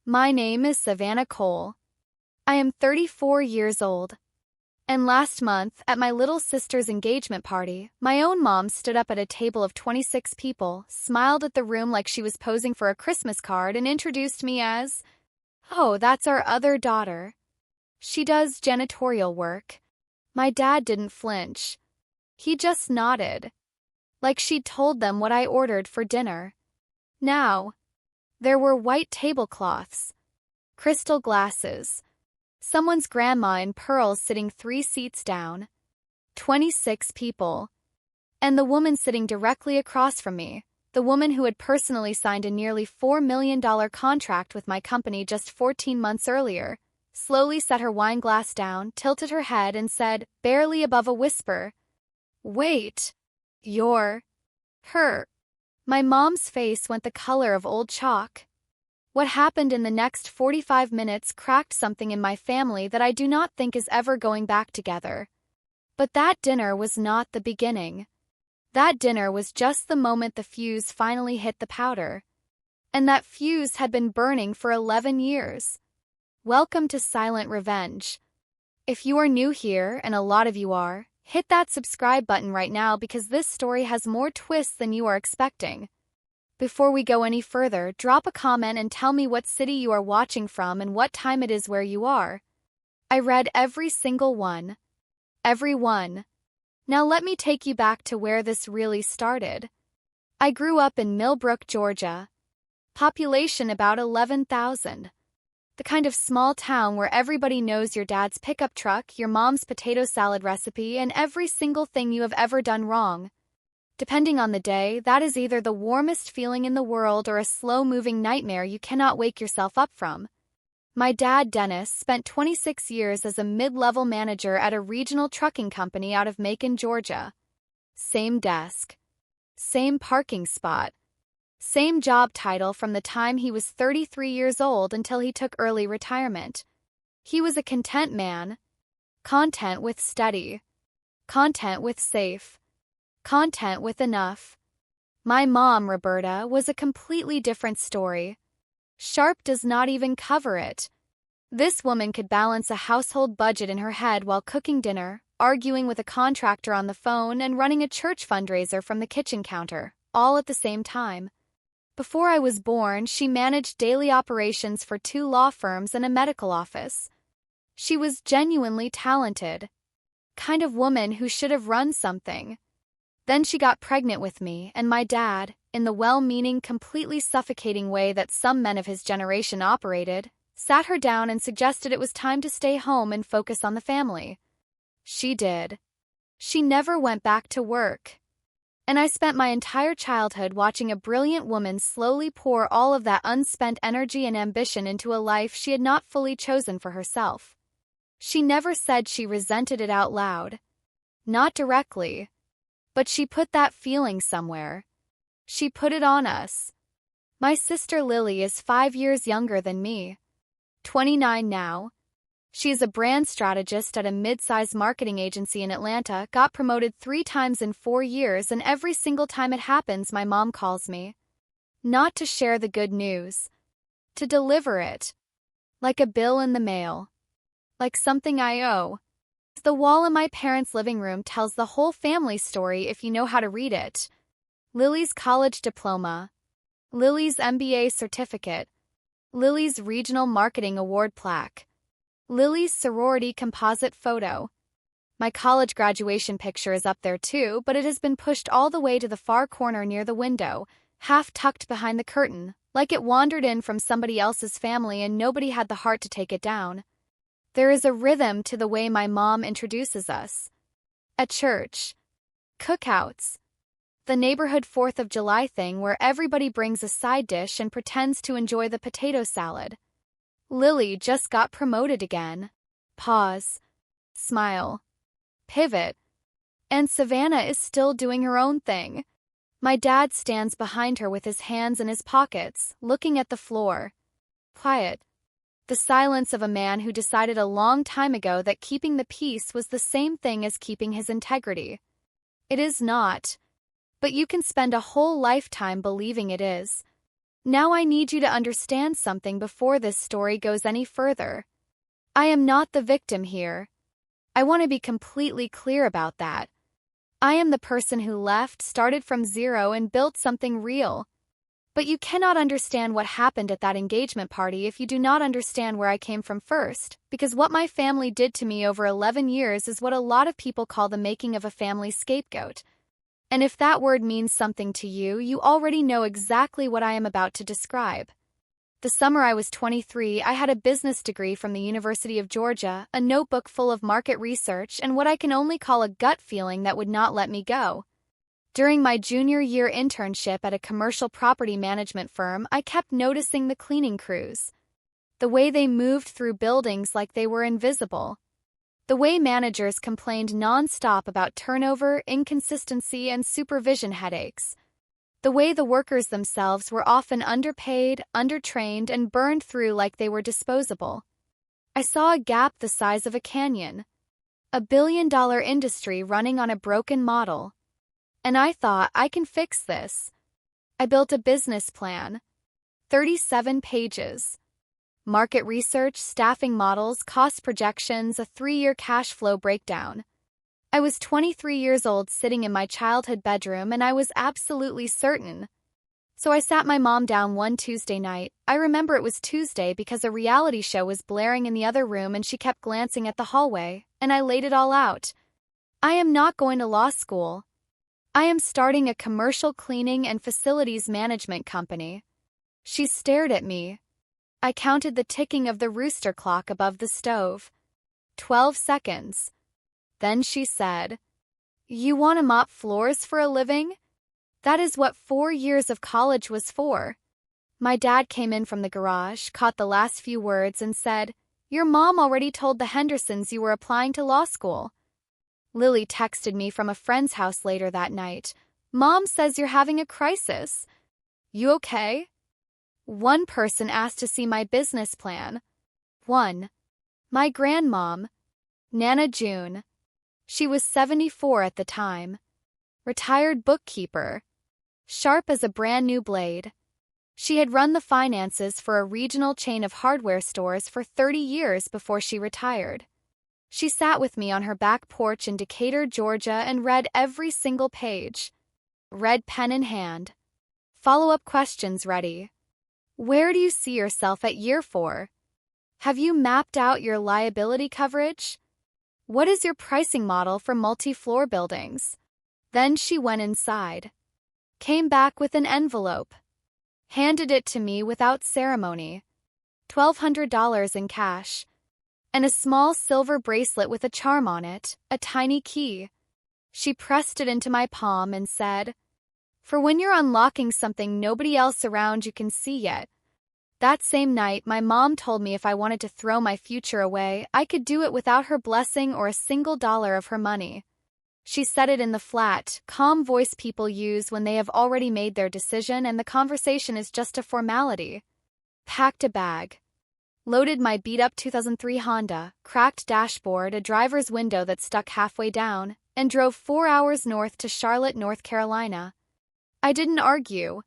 My name is Savannah Cole. I am 34 years old. And last month, at my little sister's engagement party, my own mom stood up at a table of 26 people, smiled at the room like she was posing for a Christmas card, and introduced me as, "Oh, that's our other daughter. She does janitorial work." My dad didn't flinch. He just nodded, like she'd told them what I ordered for dinner. Now, there were white tablecloths, crystal glasses, someone's grandma in pearls sitting 3 seats down, 26 people, and the woman sitting directly across from me, the woman who had personally signed a nearly $4 million contract with my company just 14 months earlier, slowly set her wine glass down, tilted her head, and said, barely above a whisper, "Wait, you're her." My mom's face went the color of old chalk. What happened in the next 45 minutes cracked something in my family that I do not think is ever going back together. But that dinner was not the beginning. That dinner was just the moment the fuse finally hit the powder. And that fuse had been burning for 11 years. Welcome to Silent Revenge. If you are new here, and a lot of you are, hit that subscribe button right now because this story has more twists than you are expecting. Before we go any further, drop a comment and tell me what city you are watching from and what time it is where you are. I read every single one. Every one. Now let me take you back to where this really started. I grew up in Millbrook, Georgia. Population about 11,000. The kind of small town where everybody knows your dad's pickup truck, your mom's potato salad recipe, and every single thing you have ever done wrong. Depending on the day, that is either the warmest feeling in the world or a slow-moving nightmare you cannot wake yourself up from. My dad, Dennis, spent 26 years as a mid-level manager at a regional trucking company out of Macon, Georgia. Same desk. Same parking spot. Same job title from the time he was 33 years old until he took early retirement. He was a content man. Content with steady. Content with safe. Content with enough. My mom, Roberta, was a completely different story. Sharp does not even cover it. This woman could balance a household budget in her head while cooking dinner, arguing with a contractor on the phone, and running a church fundraiser from the kitchen counter, all at the same time. Before I was born, she managed daily operations for 2 law firms and a medical office. She was genuinely talented. Kind of woman who should have run something. Then she got pregnant with me, and my dad, in the well-meaning, completely suffocating way that some men of his generation operated, sat her down and suggested it was time to stay home and focus on the family. She did. She never went back to work. And I spent my entire childhood watching a brilliant woman slowly pour all of that unspent energy and ambition into a life she had not fully chosen for herself. She never said she resented it out loud. Not directly. But she put that feeling somewhere. She put it on us. My sister Lily is 5 years younger than me. 29 now. She is a brand strategist at a mid-size marketing agency in Atlanta, got promoted 3 times in 4 years, and every single time it happens my mom calls me. Not to share the good news. To deliver it. Like a bill in the mail. Like something I owe. The wall in my parents' living room tells the whole family story if you know how to read it. Lily's college diploma. Lily's MBA certificate. Lily's regional marketing award plaque. Lily's sorority composite photo. My college graduation picture is up there too, but it has been pushed all the way to the far corner near the window, half tucked behind the curtain, like it wandered in from somebody else's family and nobody had the heart to take it down. There is a rhythm to the way my mom introduces us. At church. Cookouts. The neighborhood 4th of July thing where everybody brings a side dish and pretends to enjoy the potato salad. Lily just got promoted again. Pause. Smile. Pivot. And Savannah is still doing her own thing. My dad stands behind her with his hands in his pockets, looking at the floor. Quiet. The silence of a man who decided a long time ago that keeping the peace was the same thing as keeping his integrity. It is not. But you can spend a whole lifetime believing it is. Now I need you to understand something before this story goes any further. I am not the victim here. I want to be completely clear about that. I am the person who left, started from zero, and built something real. But you cannot understand what happened at that engagement party if you do not understand where I came from first, because what my family did to me over 11 years is what a lot of people call the making of a family scapegoat. And if that word means something to you, you already know exactly what I am about to describe. The summer I was 23, I had a business degree from the University of Georgia, a notebook full of market research, and what I can only call a gut feeling that would not let me go. During my junior year internship at a commercial property management firm, I kept noticing the cleaning crews. The way they moved through buildings like they were invisible. The way managers complained nonstop about turnover, inconsistency, and supervision headaches. The way the workers themselves were often underpaid, undertrained, and burned through like they were disposable. I saw a gap the size of a canyon. A billion-dollar industry running on a broken model. And I thought, I can fix this. I built a business plan. 37 pages. Market research, staffing models, cost projections, a 3-year cash flow breakdown. I was 23 years old sitting in my childhood bedroom and I was absolutely certain. So I sat my mom down one Tuesday night. I remember it was Tuesday because a reality show was blaring in the other room and she kept glancing at the hallway, and I laid it all out. I am not going to law school. I am starting a commercial cleaning and facilities management company. She stared at me. I counted the ticking of the rooster clock above the stove. 12 seconds. Then she said, "You want to mop floors for a living? That is what 4 years of college was for." My dad came in from the garage, caught the last few words, and said, "Your mom already told the Hendersons you were applying to law school." Lily texted me from a friend's house later that night. "Mom says you're having a crisis. You okay?" One person asked to see my business plan. One. My grandmom, Nana June. She was 74 at the time. Retired bookkeeper. Sharp as a brand new blade. She had run the finances for a regional chain of hardware stores for 30 years before she retired. She sat with me on her back porch in Decatur, Georgia, and read every single page. Red pen in hand. Follow-up questions ready. Where do you see yourself at year 4? Have you mapped out your liability coverage? What is your pricing model for multi-floor buildings? Then she went inside. Came back with an envelope. Handed it to me without ceremony. $1,200 in cash. And a small silver bracelet with a charm on it, a tiny key. She pressed it into my palm and said, "For when you're unlocking something nobody else around you can see yet." That same night, my mom told me if I wanted to throw my future away, I could do it without her blessing or a single dollar of her money. She said it in the flat, calm voice people use when they have already made their decision and the conversation is just a formality. Packed a bag. Loaded my beat-up 2003 Honda, cracked dashboard, a driver's window that stuck halfway down, and drove 4 hours north to Charlotte, North Carolina. I didn't argue.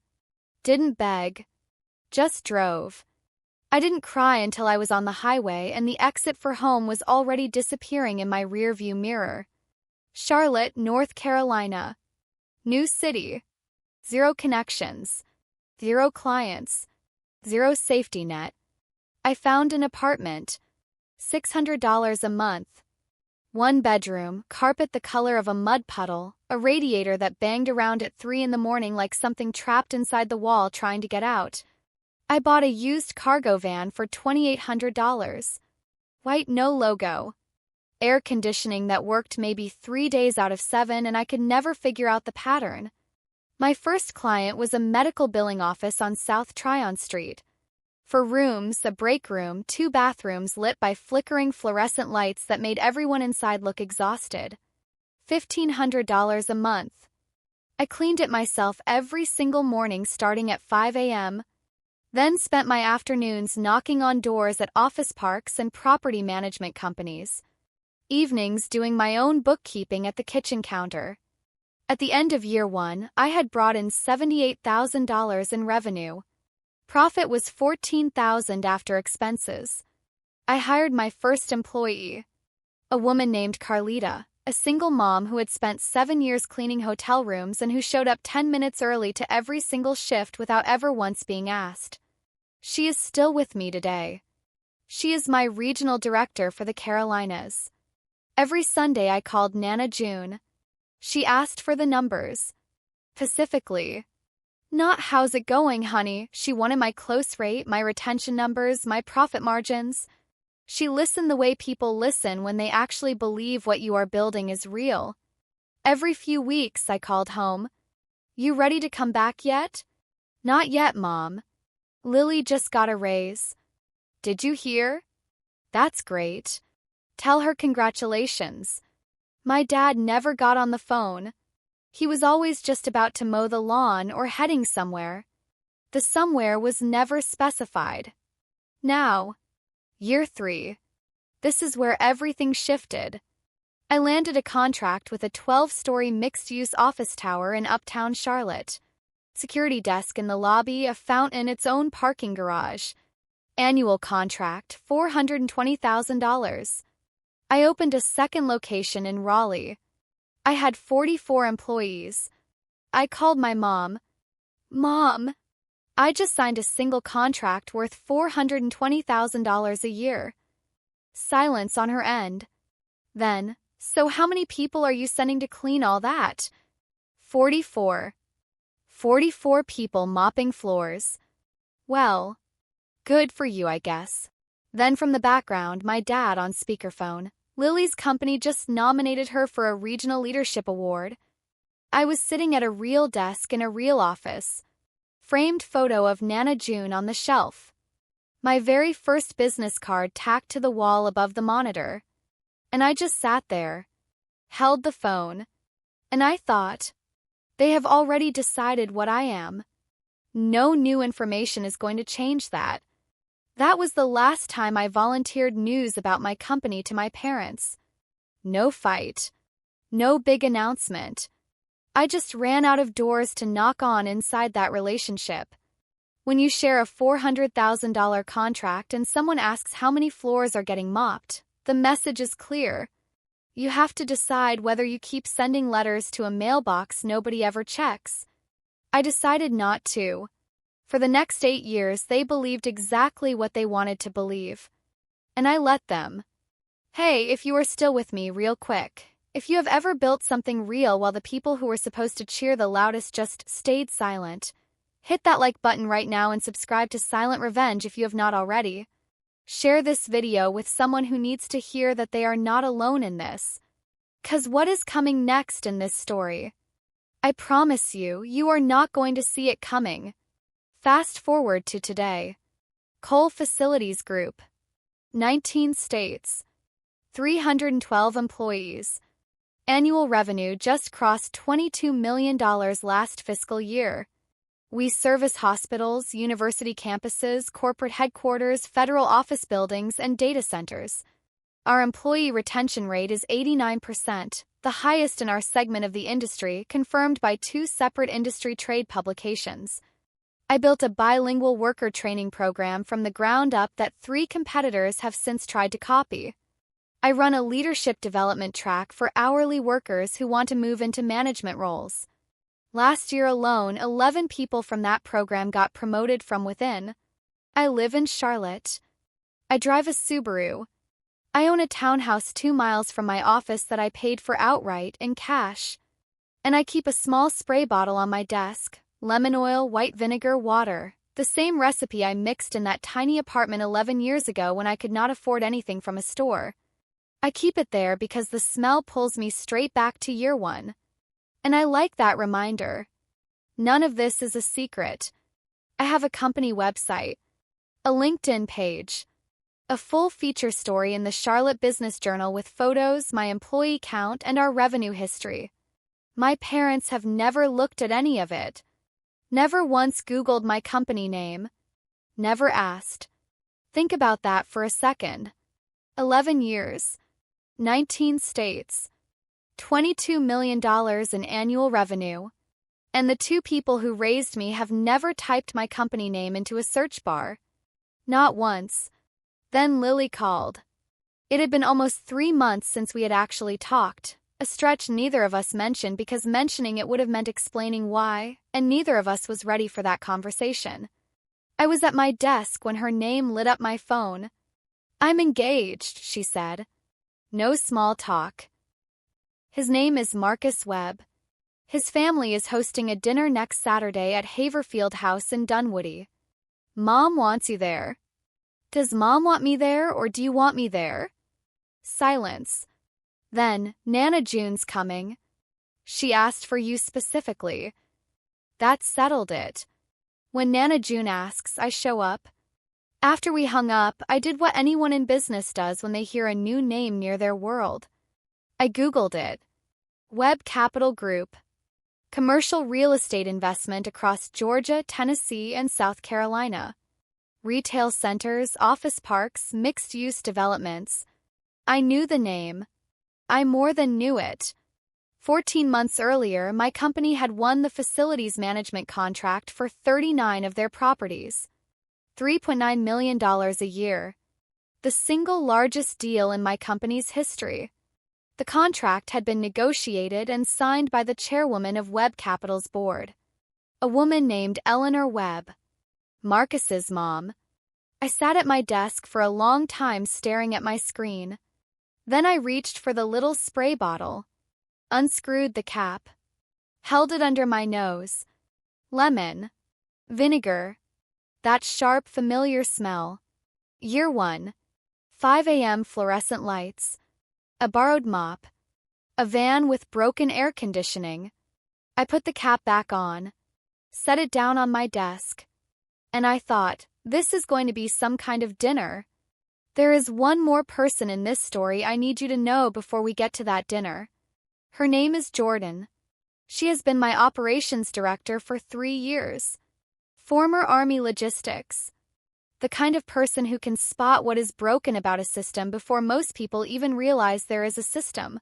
Didn't beg. Just drove. I didn't cry until I was on the highway and the exit for home was already disappearing in my rearview mirror. Charlotte, North Carolina. New city. 0 connections. 0 clients. 0 safety net. I found an apartment. $600 a month. 1 bedroom, carpet the color of a mud puddle, a radiator that banged around at 3 in the morning like something trapped inside the wall trying to get out. I bought a used cargo van for $2,800. White, no logo. Air conditioning that worked maybe 3 days out of 7 and I could never figure out the pattern. My first client was a medical billing office on South Tryon Street. For rooms, a break room, 2 bathrooms lit by flickering fluorescent lights that made everyone inside look exhausted. $1,500 a month. I cleaned it myself every single morning starting at 5 a.m., then spent my afternoons knocking on doors at office parks and property management companies. Evenings doing my own bookkeeping at the kitchen counter. At the end of year 1, I had brought in $78,000 in revenue. Profit was $14,000 after expenses. I hired my first employee, a woman named Carlita, a single mom who had spent 7 years cleaning hotel rooms and who showed up 10 minutes early to every single shift without ever once being asked. She is still with me today. She is my regional director for the Carolinas. Every Sunday I called Nana June. She asked for the numbers. Specifically, not "How's it going, honey?" She wanted my close rate, my retention numbers, my profit margins. She listened the way people listen when they actually believe what you are building is real. Every few weeks I called home. "You ready to come back yet?" "Not yet, Mom. Lily just got a raise." "Did you hear?" "That's great. Tell her congratulations." My dad never got on the phone. He was always just about to mow the lawn or heading somewhere. The somewhere was never specified. Now, year 3. This is where everything shifted. I landed a contract with a 12-story mixed-use office tower in uptown Charlotte. Security desk in the lobby, a fountain, its own parking garage. Annual contract, $420,000. I opened a second location in Raleigh. I had 44 employees. I called my mom. "Mom, I just signed a single contract worth $420,000 a year." Silence on her end. Then, "So how many people are you sending to clean all that?" 44. 44 people mopping floors. "Well, good for you, I guess." Then from the background, my dad on speakerphone. "Lily's company just nominated her for a regional leadership award." I was sitting at a real desk in a real office. Framed photo of Nana June on the shelf. My very first business card tacked to the wall above the monitor. And I just sat there, held the phone, and I thought, they have already decided what I am. No new information is going to change that. That was the last time I volunteered news about my company to my parents. No fight. No big announcement. I just ran out of doors to knock on inside that relationship. When you share a $400,000 contract and someone asks how many floors are getting mopped, the message is clear. You have to decide whether you keep sending letters to a mailbox nobody ever checks. I decided not to. For the next 8 years, they believed exactly what they wanted to believe. And I let them. Hey, if you are still with me, real quick. If you have ever built something real while the people who were supposed to cheer the loudest just stayed silent, hit that like button right now and subscribe to Silent Revenge if you have not already. Share this video with someone who needs to hear that they are not alone in this. 'Cause what is coming next in this story? I promise you, you are not going to see it coming. Fast forward to today. Coal Facilities Group. 19 states. 312 employees. Annual revenue just crossed $22 million last fiscal year. We service hospitals, university campuses, corporate headquarters, federal office buildings, and data centers. Our employee retention rate is 89%, the highest in our segment of the industry, confirmed by 2 separate industry trade publications. I built a bilingual worker training program from the ground up that 3 competitors have since tried to copy. I run a leadership development track for hourly workers who want to move into management roles. Last year alone, 11 people from that program got promoted from within. I live in Charlotte. I drive a Subaru. I own a townhouse 2 miles from my office that I paid for outright in cash. And I keep a small spray bottle on my desk. Lemon oil, white vinegar, water. The same recipe I mixed in that tiny apartment 11 years ago when I could not afford anything from a store. I keep it there because the smell pulls me straight back to year 1. And I like that reminder. None of this is a secret. I have a company website, a LinkedIn page, a full feature story in the Charlotte Business Journal with photos, my employee count, and our revenue history. My parents have never looked at any of it. Never once Googled my company name. Never asked. Think about that for a second. 11 years. 19 states. $22 million in annual revenue. And the two people who raised me have never typed my company name into a search bar. Not once. Then Lily called. It had been almost 3 months since we had actually talked, a stretch neither of us mentioned because mentioning it would have meant explaining why, and neither of us was ready for that conversation. I was at my desk when her name lit up my phone. "I'm engaged," she said. No small talk. "His name is Marcus Webb. His family is hosting a dinner next Saturday at Haverfield House in Dunwoody. Mom wants you there." "Does Mom want me there, or do you want me there?" Silence. Then, "Nana June's coming. She asked for you specifically." That settled it. When Nana June asks, I show up. After we hung up, I did what anyone in business does when they hear a new name near their world. I Googled it. Webb Capital Group. Commercial real estate investment across Georgia, Tennessee, and South Carolina. Retail centers, office parks, mixed-use developments. I knew the name. I more than knew it. 14 months earlier, my company had won the facilities management contract for 39 of their properties. $3.9 million a year. The single largest deal in my company's history. The contract had been negotiated and signed by the chairwoman of Webb Capital's board. A woman named Eleanor Webb. Marcus's mom. I sat at my desk for a long time staring at my screen. Then I reached for the little spray bottle. Unscrewed the cap. Held it under my nose. Lemon. Vinegar. That sharp, familiar smell. Year 1. 5 a.m. fluorescent lights. A borrowed mop. A van with broken air conditioning. I put the cap back on. Set it down on my desk. And I thought, this is going to be some kind of dinner. There is one more person in this story I need you to know before we get to that dinner. Her name is Jordan. She has been my operations director for 3 years. Former Army logistics. The kind of person who can spot what is broken about a system before most people even realize there is a system.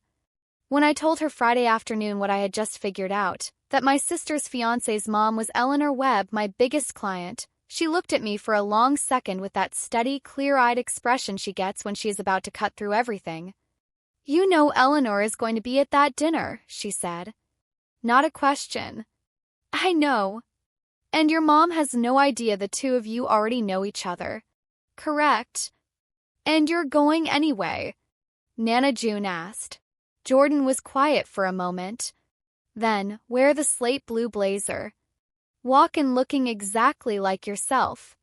When I told her Friday afternoon what I had just figured out, that my sister's fiancé's mom was Eleanor Webb, my biggest client, she looked at me for a long second with that steady, clear-eyed expression she gets when she is about to cut through everything. "You know Eleanor is going to be at that dinner," she said. Not a question. "I know. And your mom has no idea the two of you already know each other." "Correct. And you're going anyway?" Nana June asked. Jordan was quiet for a moment. Then, "Wear the slate blue blazer. Walk in looking exactly like yourself.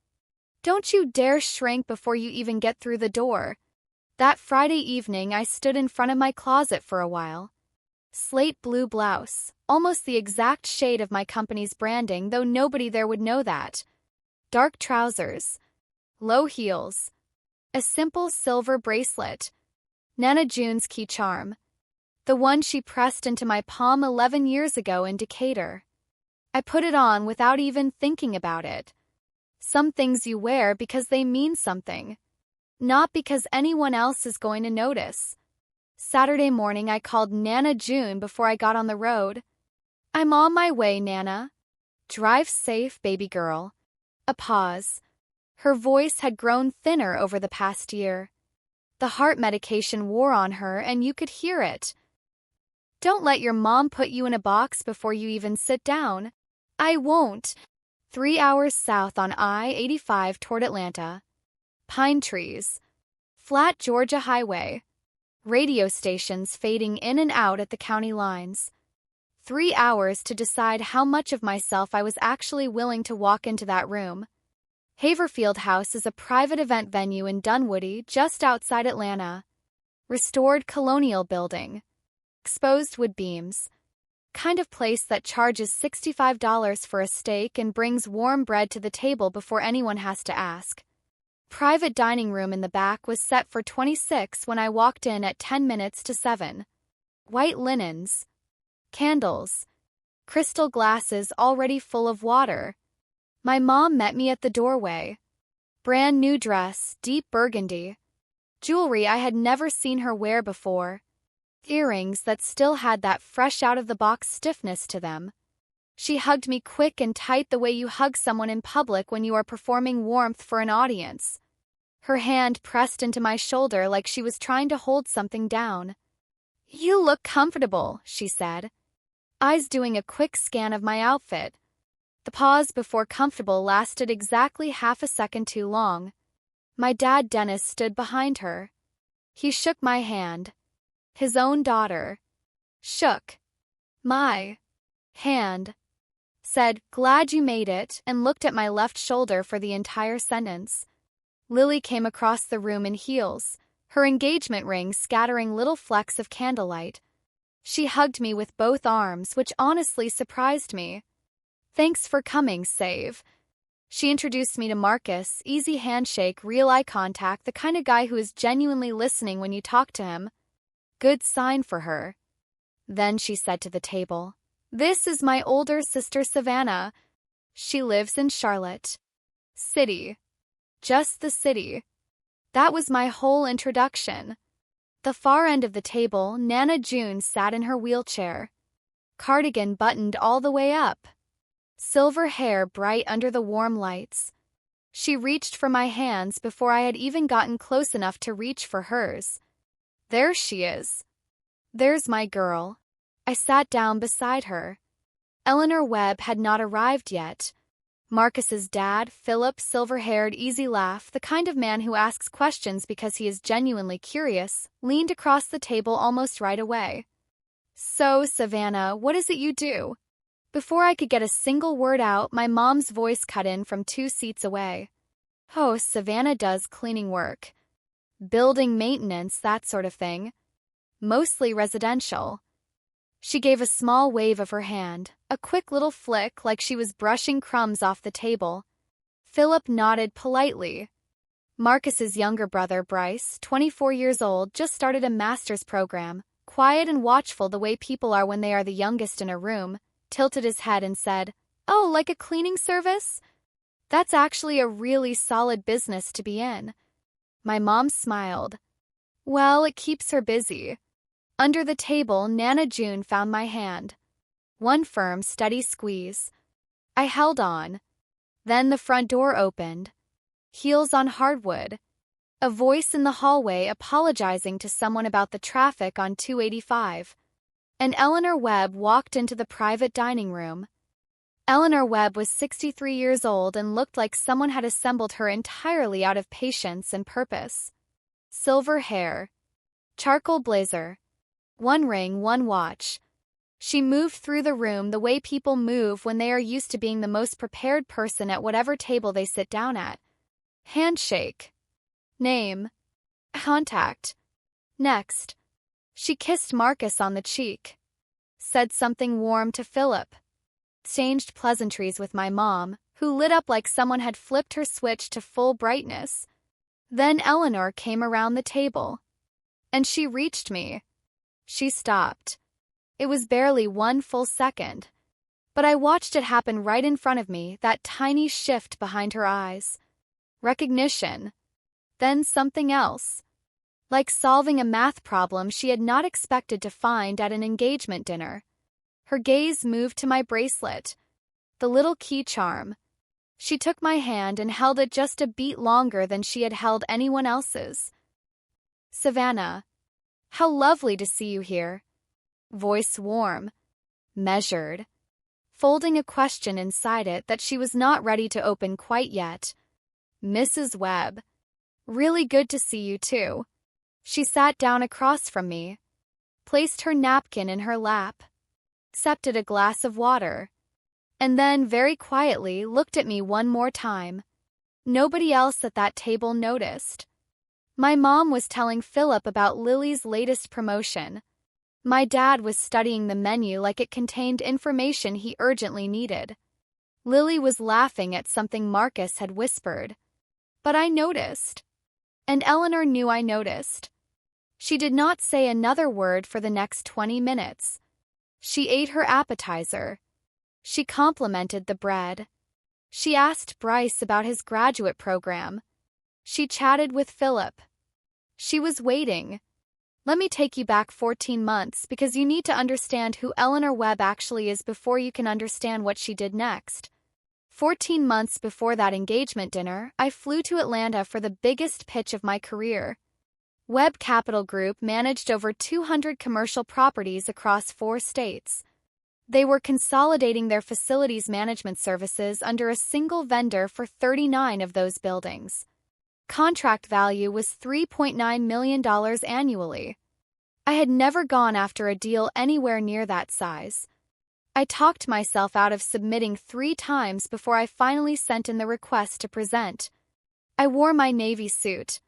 Don't you dare shrink before you even get through the door." That Friday evening, I stood in front of my closet for a while. Slate blue blouse, almost the exact shade of my company's branding, though nobody there would know that. Dark trousers. Low heels. A simple silver bracelet. Nana June's key charm. The one she pressed into my palm 11 years ago in Decatur. I put it on without even thinking about it. Some things you wear because they mean something. Not because anyone else is going to notice. Saturday morning, I called Nana June before I got on the road. "I'm on my way, Nana." "Drive safe, baby girl." A pause. Her voice had grown thinner over the past year. The heart medication wore on her, and you could hear it. "Don't let your mom put you in a box before you even sit down." "I won't." 3 hours south on I-85 toward Atlanta. Pine trees. Flat Georgia highway. Radio stations fading in and out at the county lines. 3 hours to decide how much of myself I was actually willing to walk into that room. Haverfield House is a private event venue in Dunwoody, just outside Atlanta. Restored colonial building. Exposed wood beams. Kind of place that charges $65 for a steak and brings warm bread to the table before anyone has to ask. Private dining room in the back was set for 26 when I walked in at 10 minutes to 7. White linens. Candles. Crystal glasses already full of water. My mom met me at the doorway. Brand new dress, deep burgundy. Jewelry I had never seen her wear before. Earrings that still had that fresh-out-of-the-box stiffness to them. She hugged me quick and tight the way you hug someone in public when you are performing warmth for an audience. Her hand pressed into my shoulder like she was trying to hold something down. "You look comfortable," she said, eyes doing a quick scan of my outfit. The pause before comfortable lasted exactly half a second too long. My dad Dennis stood behind her. He shook my hand. His own daughter shook my hand, said, "Glad you made it," and looked at my left shoulder for the entire sentence. Lily came across the room in heels, her engagement ring scattering little flecks of candlelight. She hugged me with both arms, which honestly surprised me. "Thanks for coming, Save." She introduced me to Marcus, easy handshake, real eye contact, the kind of guy who is genuinely listening when you talk to him. Good sign for her. Then she said to the table, "This is my older sister Savannah. She lives in Charlotte City. Just the city." That was my whole introduction. The far end of the table, Nana June sat in her wheelchair. Cardigan buttoned all the way up. Silver hair bright under the warm lights. She reached for my hands before I had even gotten close enough to reach for hers. There she is. There's my girl. I sat down beside her. Eleanor Webb had not arrived yet. Marcus's dad, Philip, silver-haired, easy laugh, the kind of man who asks questions because he is genuinely curious, leaned across the table almost right away. "So, Savannah, what is it you do?" Before I could get a single word out, my mom's voice cut in from 2 seats away. "Oh, Savannah does cleaning work. Building maintenance, that sort of thing. Mostly residential." She gave a small wave of her hand, a quick little flick like she was brushing crumbs off the table. Philip nodded politely. Marcus's younger brother, Bryce, 24 years old, just started a master's program, quiet and watchful the way people are when they are the youngest in a room, tilted his head and said, "Oh, like a cleaning service? That's actually a really solid business to be in." My mom smiled. "Well, it keeps her busy." Under the table, Nana June found my hand. One firm, steady squeeze. I held on. Then the front door opened. Heels on hardwood. A voice in the hallway apologizing to someone about the traffic on 285. And Eleanor Webb walked into the private dining room. Eleanor Webb was 63 years old and looked like someone had assembled her entirely out of patience and purpose. Silver hair. Charcoal blazer. One ring, one watch. She moved through the room the way people move when they are used to being the most prepared person at whatever table they sit down at. Handshake. Name. Contact. Next. She kissed Marcus on the cheek. Said something warm to Philip. Exchanged pleasantries with my mom, who lit up like someone had flipped her switch to full brightness. Then Eleanor came around the table. And she reached me. She stopped. It was barely 1 full second. But I watched it happen right in front of me, that tiny shift behind her eyes. Recognition. Then something else. Like solving a math problem she had not expected to find at an engagement dinner. Her gaze moved to my bracelet. The little key charm. She took my hand and held it just a beat longer than she had held anyone else's. "Savannah. How lovely to see you here." Voice warm. Measured. Folding a question inside it that she was not ready to open quite yet. "Mrs. Webb. Really good to see you too." She sat down across from me. Placed her napkin in her lap. Accepted a glass of water. And then, very quietly, looked at me one more time. Nobody else at that table noticed. My mom was telling Philip about Lily's latest promotion. My dad was studying the menu like it contained information he urgently needed. Lily was laughing at something Marcus had whispered. But I noticed. And Eleanor knew I noticed. She did not say another word for the next 20 minutes. She ate her appetizer. She complimented the bread. She asked Bryce about his graduate program. She chatted with Philip. She was waiting. Let me take you back 14 months because you need to understand who Eleanor Webb actually is before you can understand what she did next. 14 months before that engagement dinner, I flew to Atlanta for the biggest pitch of my career. Webb Capital Group managed over 200 commercial properties across 4 states. They were consolidating their facilities management services under a single vendor for 39 of those buildings. Contract value was $3.9 million annually. I had never gone after a deal anywhere near that size. I talked myself out of submitting 3 times before I finally sent in the request to present. I wore my Navy suit.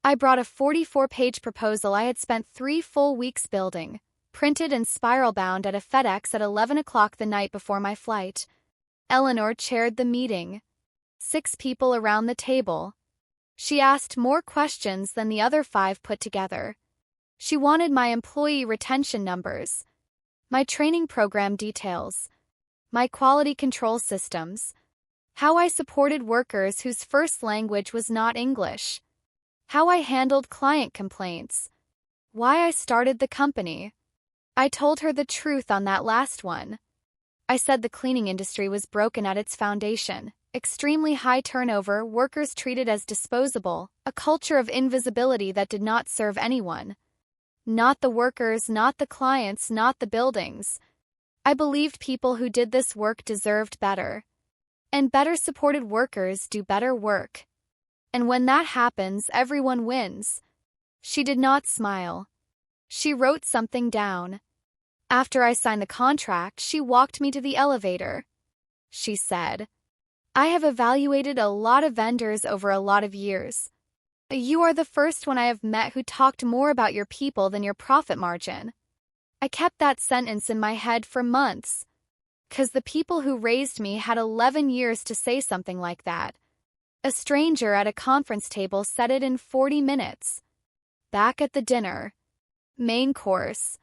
I brought a 44-page proposal I had spent 3 full weeks building, printed and spiral-bound at a FedEx at 11 o'clock the night before my flight. Eleanor chaired the meeting. 6 people around the table. She asked more questions than the other 5 put together. She wanted my employee retention numbers, my training program details, my quality control systems, how I supported workers whose first language was not English, how I handled client complaints, why I started the company. I told her the truth on that last one. I said the cleaning industry was broken at its foundation. Extremely high turnover, workers treated as disposable, a culture of invisibility that did not serve anyone. Not the workers, not the clients, not the buildings. I believed people who did this work deserved better. And better supported workers do better work. And when that happens, everyone wins. She did not smile. She wrote something down. After I signed the contract, she walked me to the elevator. She said, "I have evaluated a lot of vendors over a lot of years. You are the first one I have met who talked more about your people than your profit margin." I kept that sentence in my head for months, 'cause the people who raised me had 11 years to say something like that. A stranger at a conference table said it in 40 minutes. Back at the dinner. Main course.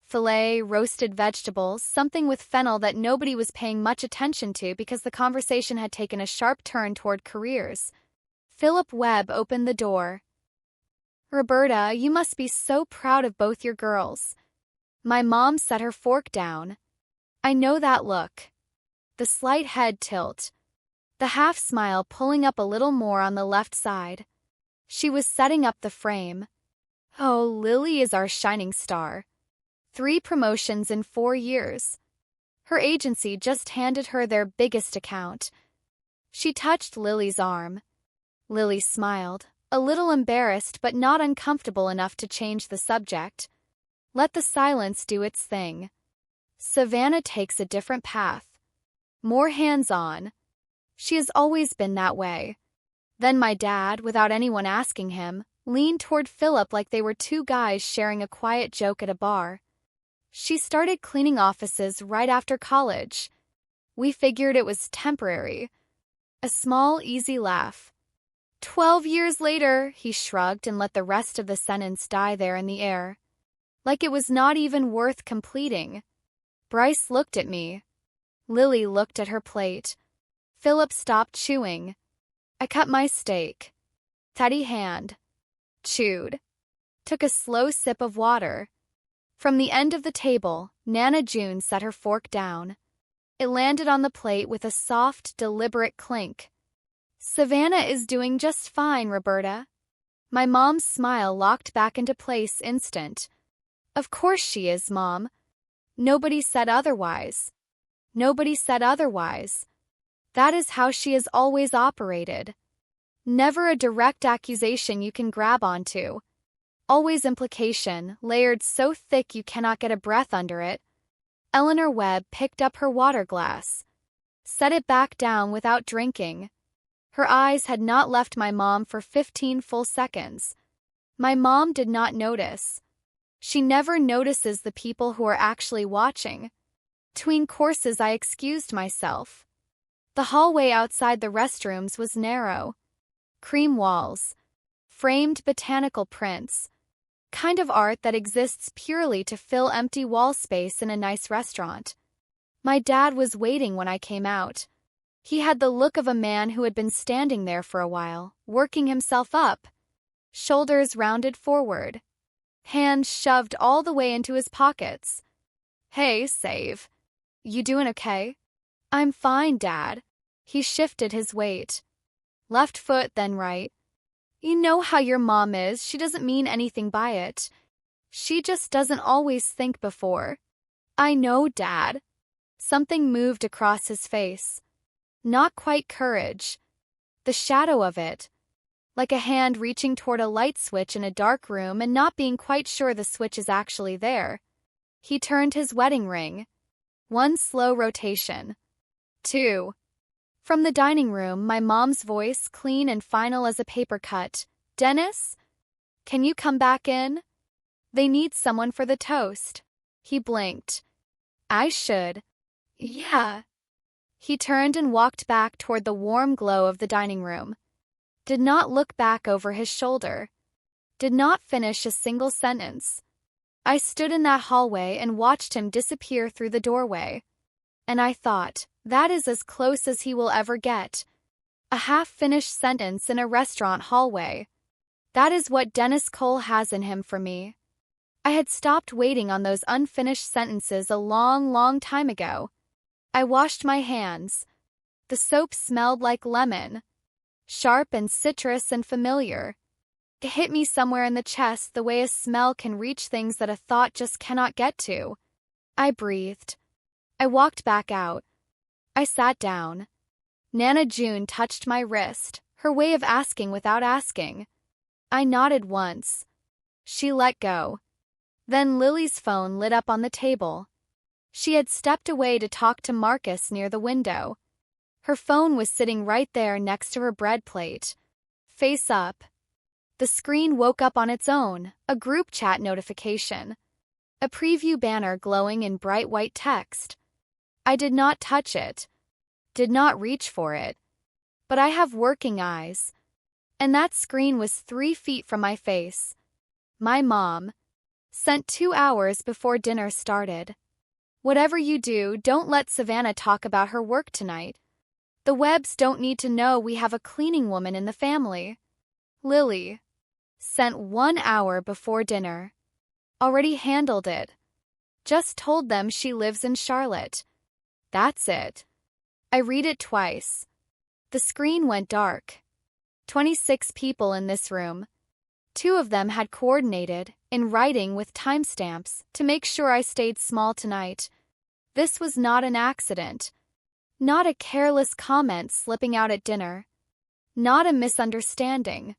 Filet, roasted vegetables, something with fennel that nobody was paying much attention to because the conversation had taken a sharp turn toward careers. Philip Webb opened the door. "Roberta, you must be so proud of both your girls." My mom set her fork down. I know that look. The slight head tilt. The half smile pulling up a little more on the left side. She was setting up the frame. "Oh, Lily is our shining star. 3 promotions in 4 years. Her agency just handed her their biggest account." She touched Lily's arm. Lily smiled, a little embarrassed but not uncomfortable enough to change the subject. Let the silence do its thing. Savannah takes a different path. More hands-on. She has always been that way. Then my dad, without anyone asking him, leaned toward Philip like they were 2 guys sharing a quiet joke at a bar. "She started cleaning offices right after college. We figured it was temporary." A small, easy laugh. 12 years later," he shrugged and let the rest of the sentence die there in the air. Like it was not even worth completing. Bryce looked at me. Lily looked at her plate. Philip stopped chewing. I cut my steak. Steady hand. Chewed. Took a slow sip of water. From the end of the table, Nana June set her fork down. It landed on the plate with a soft, deliberate clink. "Savannah is doing just fine, Roberta." My mom's smile locked back into place instant. "Of course she is, Mom. Nobody said otherwise. Nobody said otherwise. That is how she has always operated. Never a direct accusation you can grab onto. Always implication, layered so thick you cannot get a breath under it." Eleanor Webb picked up her water glass. Set it back down without drinking. Her eyes had not left my mom for 15 full seconds. My mom did not notice. She never notices the people who are actually watching. Between courses I excused myself. The hallway outside the restrooms was narrow. Cream walls. Framed botanical prints. Kind of art that exists purely to fill empty wall space in a nice restaurant. My dad was waiting when I came out. He had the look of a man who had been standing there for a while, working himself up. Shoulders rounded forward. hands shoved all the way into his pockets. "Hey, Save. You doing okay?" "I'm fine, Dad." He shifted his weight. Left foot, then right. "You know how your mom is. She doesn't mean anything by it. She just doesn't always think before." "I know, Dad." Something moved across his face. Not quite courage. The shadow of it. Like a hand reaching toward a light switch in a dark room and not being quite sure the switch is actually there. He turned his wedding ring. 1 slow rotation. 2. From the dining room, my mom's voice, clean and final as a paper cut. "Dennis? Can you come back in? They need someone for the toast." He blinked. "I should." "Yeah." He turned and walked back toward the warm glow of the dining room. Did not look back over his shoulder. Did not finish a single sentence. I stood in that hallway and watched him disappear through the doorway. And I thought, that is as close as he will ever get. A half-finished sentence in a restaurant hallway. That is what Dennis Cole has in him for me. I had stopped waiting on those unfinished sentences a long, long time ago. I washed my hands. The soap smelled like lemon. Sharp and citrus and familiar. It hit me somewhere in the chest the way a smell can reach things that a thought just cannot get to. I breathed. I walked back out. I sat down. Nana June touched my wrist, her way of asking without asking. I nodded once. She let go. Then Lily's phone lit up on the table. She had stepped away to talk to Marcus near the window. Her phone was sitting right there next to her bread plate. Face up. The screen woke up on its own, a group chat notification. A preview banner glowing in bright white text. I did not touch it. Did not reach for it. But I have working eyes. And that screen was 3 feet from my face. My mom. Sent 2 hours before dinner started. "Whatever you do, don't let Savannah talk about her work tonight. The Webbs don't need to know we have a cleaning woman in the family." Lily. Sent 1 hour before dinner. Already handled it. Just told them she lives in Charlotte. That's it. I read it twice. The screen went dark. 26 people in this room. 2 of them had coordinated, in writing with timestamps, to make sure I stayed small tonight. This was not an accident. Not a careless comment slipping out at dinner. Not a misunderstanding.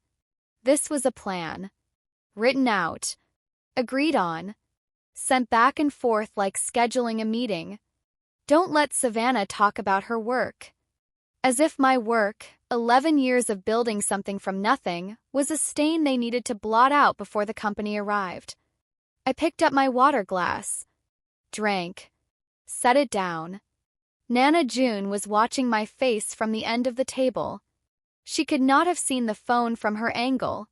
This was a plan. Written out. Agreed on. Sent back and forth like scheduling a meeting. Don't let Savannah talk about her work. As if my work, 11 years of building something from nothing, was a stain they needed to blot out before the company arrived. I picked up my water glass. Drank. Set it down. Nana June was watching my face from the end of the table. She could not have seen the phone from her angle.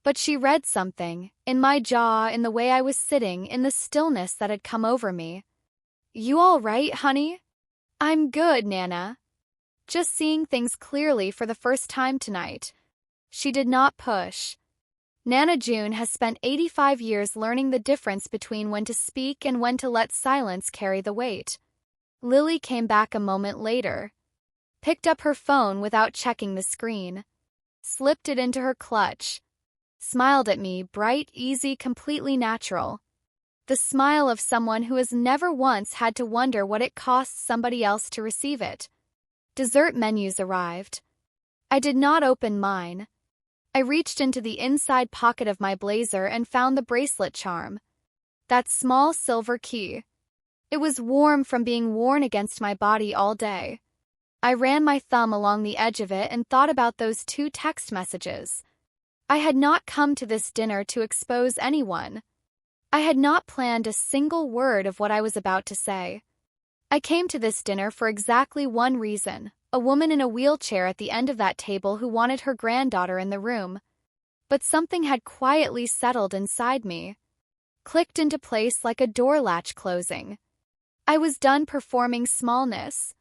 But she read something, in my jaw, in the way I was sitting, in the stillness that had come over me. "You all right, honey?" "I'm good, Nana. Just seeing things clearly for the first time tonight." She did not push. Nana June has spent 85 years learning the difference between when to speak and when to let silence carry the weight. Lily came back a moment later. Picked up her phone without checking the screen. Slipped it into her clutch. Smiled at me, bright, easy, completely natural. The smile of someone who has never once had to wonder what it costs somebody else to receive it. Dessert menus arrived. I did not open mine. I reached into the inside pocket of my blazer and found the bracelet charm. That small silver key. It was warm from being worn against my body all day. I ran my thumb along the edge of it and thought about those 2 text messages. I had not come to this dinner to expose anyone. I had not planned a single word of what I was about to say. I came to this dinner for exactly one reason, a woman in a wheelchair at the end of that table who wanted her granddaughter in the room. But something had quietly settled inside me. Clicked into place like a door latch closing. I was done performing smallness.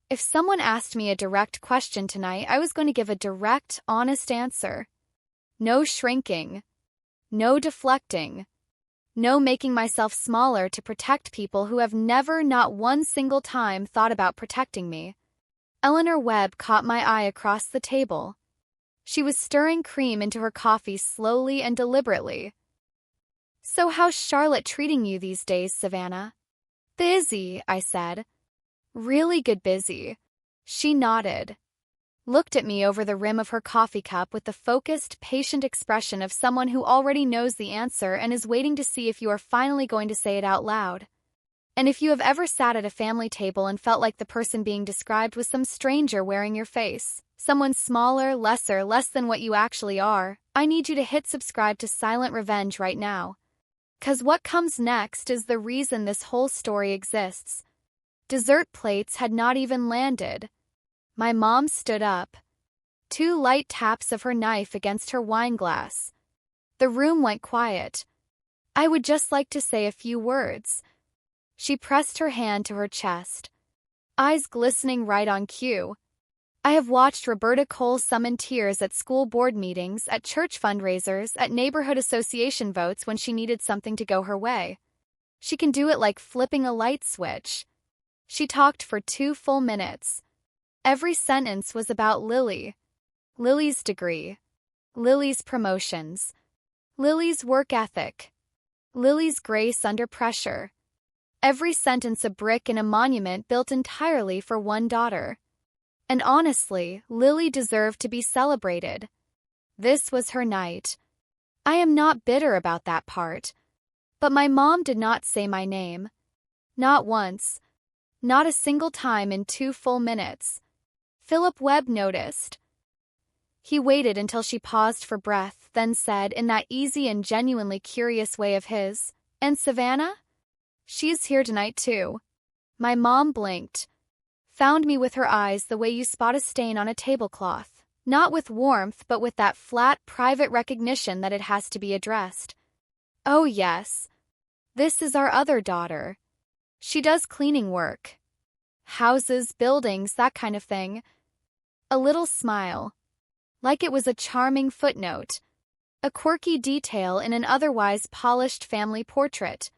If someone asked me a direct question tonight, I was going to give a direct, honest answer. No shrinking. No deflecting. No making myself smaller to protect people who have never, not one single time, thought about protecting me. Eleanor Webb caught my eye across the table. She was stirring cream into her coffee slowly and deliberately. "So how's Charlotte treating you these days, Savannah?" "Busy," I said. "Really good busy." She nodded, looked at me over the rim of her coffee cup with the focused, patient expression of someone who already knows the answer and is waiting to see if you are finally going to say it out loud. And if you have ever sat at a family table and felt like the person being described was some stranger wearing your face, someone smaller, lesser, less than what you actually are, I need you to hit subscribe to Silent Revenge right now. 'Cause what comes next is the reason this whole story exists. Dessert plates had not even landed. My mom stood up. 2 light taps of her knife against her wine glass. The room went quiet. "I would just like to say a few words." She pressed her hand to her chest, eyes glistening right on cue. I have watched Roberta Cole summon tears at school board meetings, at church fundraisers, at neighborhood association votes when she needed something to go her way. She can do it like flipping a light switch. She talked for 2 full minutes. Every sentence was about Lily. Lily's degree. Lily's promotions. Lily's work ethic. Lily's grace under pressure. Every sentence a brick in a monument built entirely for one daughter. And honestly, Lily deserved to be celebrated. This was her night. I am not bitter about that part. But my mom did not say my name. Not once. Not a single time in 2 full minutes. Philip Webb noticed. He waited until she paused for breath, then said in that easy and genuinely curious way of his, "And Savannah? She's here tonight too." My mom blinked. Found me with her eyes the way you spot a stain on a tablecloth, not with warmth but with that flat, private recognition that it has to be addressed. "Oh yes. This is our other daughter. She does cleaning work. Houses, buildings, that kind of thing." A little smile. Like it was a charming footnote. A quirky detail in an otherwise polished family portrait.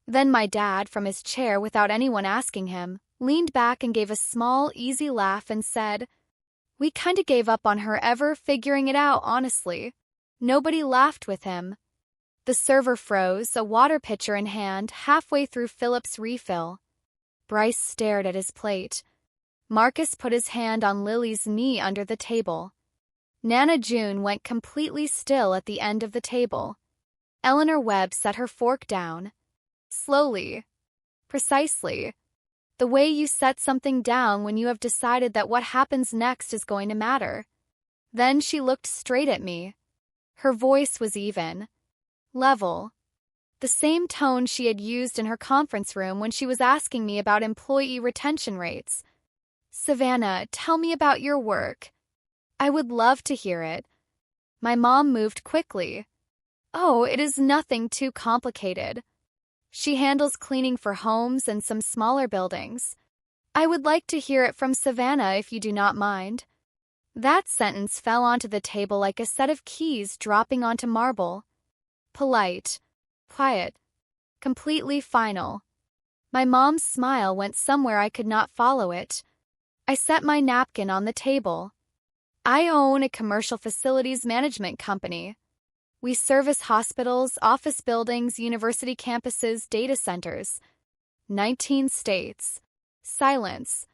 Then my dad, from his chair without anyone asking him, leaned back and gave a small, easy laugh and said, "We kinda gave up on her ever figuring it out, honestly." Nobody laughed with him. The server froze, a water pitcher in hand, halfway through Philip's refill. Bryce stared at his plate. Marcus put his hand on Lily's knee under the table. Nana June went completely still at the end of the table. Eleanor Webb set her fork down. Slowly. Precisely. The way you set something down when you have decided that what happens next is going to matter. Then she looked straight at me. Her voice was even. Level. The same tone she had used in her conference room when she was asking me about employee retention rates. "Savannah, tell me about your work." "I would love to hear it." My mom moved quickly. "Oh, it is nothing too complicated. She handles cleaning for homes and some smaller buildings. I would like to hear it from Savannah if you do not mind." That sentence fell onto the table like a set of keys dropping onto marble. Polite. Quiet. Completely final. My mom's smile went somewhere I could not follow it. I set my napkin on the table. "I own a commercial facilities management company. We service hospitals, office buildings, university campuses, data centers. 19 states." Silence.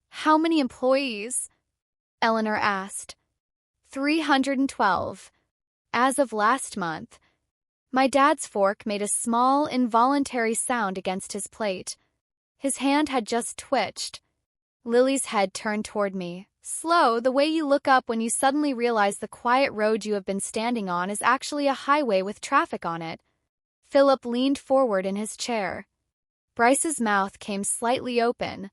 "How many employees?" Eleanor asked. 312. As of last month. My dad's fork made a small, involuntary sound against his plate. His hand had just twitched. Lily's head turned toward me. Slow, the way you look up when you suddenly realize the quiet road you have been standing on is actually a highway with traffic on it. Philip leaned forward in his chair. Bryce's mouth came slightly open.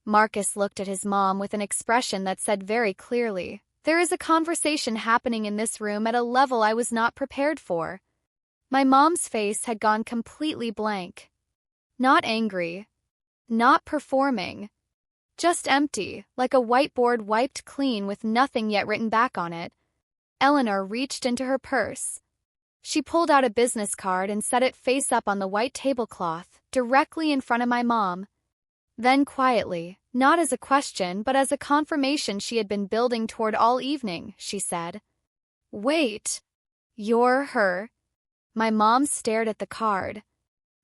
Marcus looked at his mom with an expression that said very clearly, "There is a conversation happening in this room at a level I was not prepared for." My mom's face had gone completely blank. Not angry. Not performing. Just empty, like a whiteboard wiped clean with nothing yet written back on it. Eleanor reached into her purse. She pulled out a business card and set it face up on the white tablecloth, directly in front of my mom. Then quietly, not as a question but as a confirmation she had been building toward all evening, she said, "Wait. You're her." My mom stared at the card.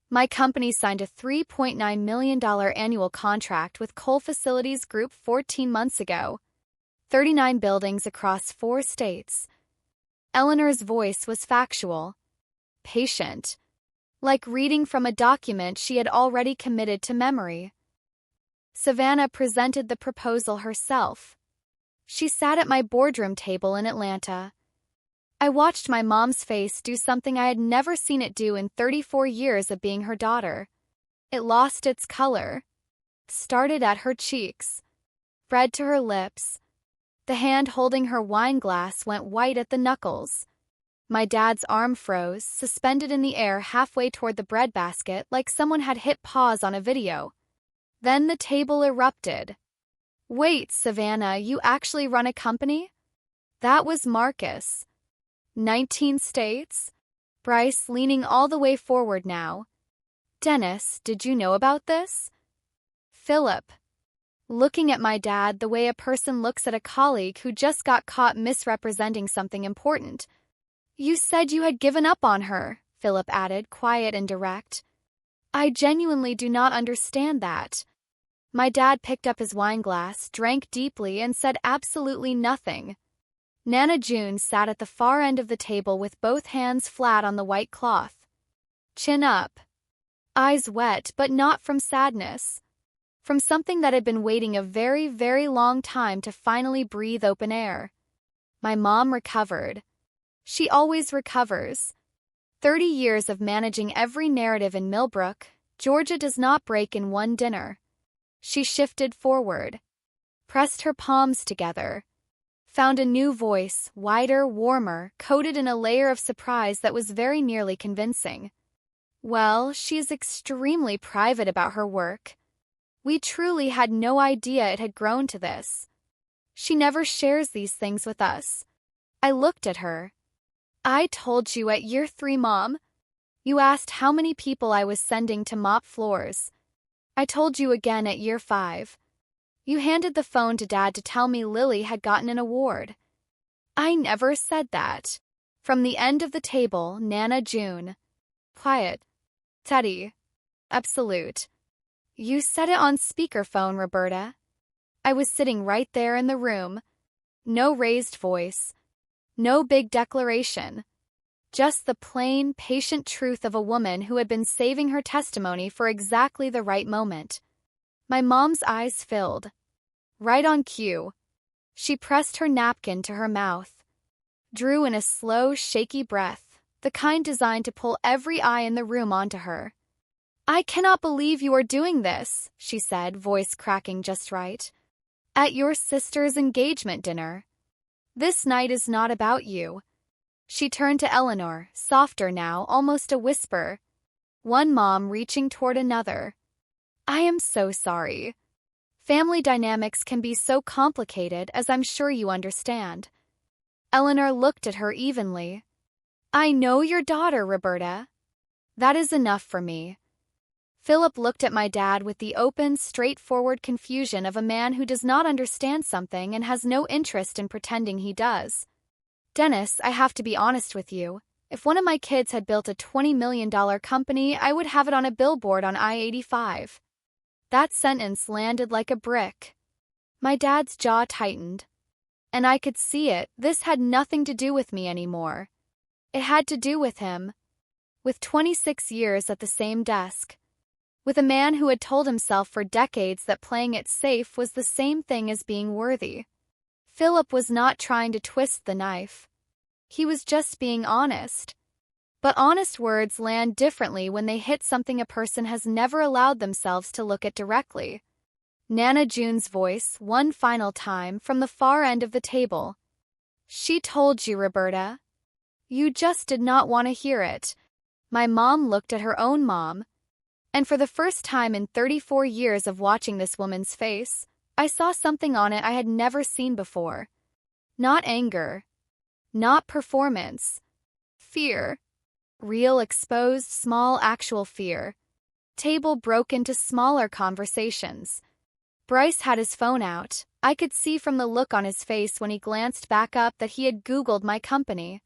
My company signed a $3.9 million annual contract with Coal Facilities Group 14 months ago. 39 buildings across 4 states. Eleanor's voice was factual, patient, like reading from a document she had already committed to memory. Savannah presented the proposal herself. She sat at my boardroom table in Atlanta. I watched my mom's face do something I had never seen it do in 34 years of being her daughter. It lost its color, started at her cheeks, spread to her lips. The hand holding her wine glass went white at the knuckles. My dad's arm froze, suspended in the air halfway toward the breadbasket like someone had hit pause on a video. Then the table erupted. "Wait, Savannah, you actually run a company?" That was Marcus. 19 states? Bryce leaning all the way forward now. "Dennis, did you know about this?" Philip, looking at my dad the way a person looks at a colleague who just got caught misrepresenting something important. "You said you had given up on her," Philip added, quiet and direct. "I genuinely do not understand that." My dad picked up his wine glass, drank deeply, and said absolutely nothing. Nana June sat at the far end of the table with both hands flat on the white cloth. Chin up. Eyes wet, but not from sadness. From something that had been waiting a very, very long time to finally breathe open air. My mom recovered. She always recovers. 30 years of managing every narrative in Millbrook, Georgia does not break in one dinner. She shifted forward, pressed her palms together, found a new voice, wider, warmer, coated in a layer of surprise that was very nearly convincing. "Well, she is extremely private about her work. We truly had no idea it had grown to this. She never shares these things with us." I looked at her. "I told you at year 3, Mom. You asked how many people I was sending to mop floors. I told you again at year 5. You handed the phone to Dad to tell me Lily had gotten an award." "I never said that." From the end of the table, Nana June. "Quiet. Steady. Absolute. You said it on speakerphone, Roberta." I was sitting right there in the room. No raised voice. No big declaration. Just the plain, patient truth of a woman who had been saving her testimony for exactly the right moment. My mom's eyes filled. Right on cue. She pressed her napkin to her mouth. Drew in a slow, shaky breath, the kind designed to pull every eye in the room onto her. "I cannot believe you are doing this," she said, voice cracking just right. "At your sister's engagement dinner. This night is not about you." She turned to Eleanor, softer now, almost a whisper. One mom reaching toward another. "I am so sorry. Family dynamics can be so complicated, as I'm sure you understand." Eleanor looked at her evenly. "I know your daughter, Roberta. That is enough for me." Philip looked at my dad with the open, straightforward confusion of a man who does not understand something and has no interest in pretending he does. "Dennis, I have to be honest with you. If one of my kids had built a $20 million company, I would have it on a billboard on I-85. That sentence landed like a brick. My dad's jaw tightened. And I could see it. This had nothing to do with me anymore. It had to do with him. With 26 years at the same desk. With a man who had told himself for decades that playing it safe was the same thing as being worthy. Philip was not trying to twist the knife. He was just being honest. But honest words land differently when they hit something a person has never allowed themselves to look at directly. Nana June's voice, one final time, from the far end of the table. "She told you, Roberta. You just did not want to hear it." My mom looked at her own mom. And for the first time in 34 years of watching this woman's face, I saw something on it I had never seen before. Not anger. Not performance. Fear. Real exposed, small actual fear. Table broke into smaller conversations. Bryce had his phone out. I could see from the look on his face when he glanced back up that he had Googled my company.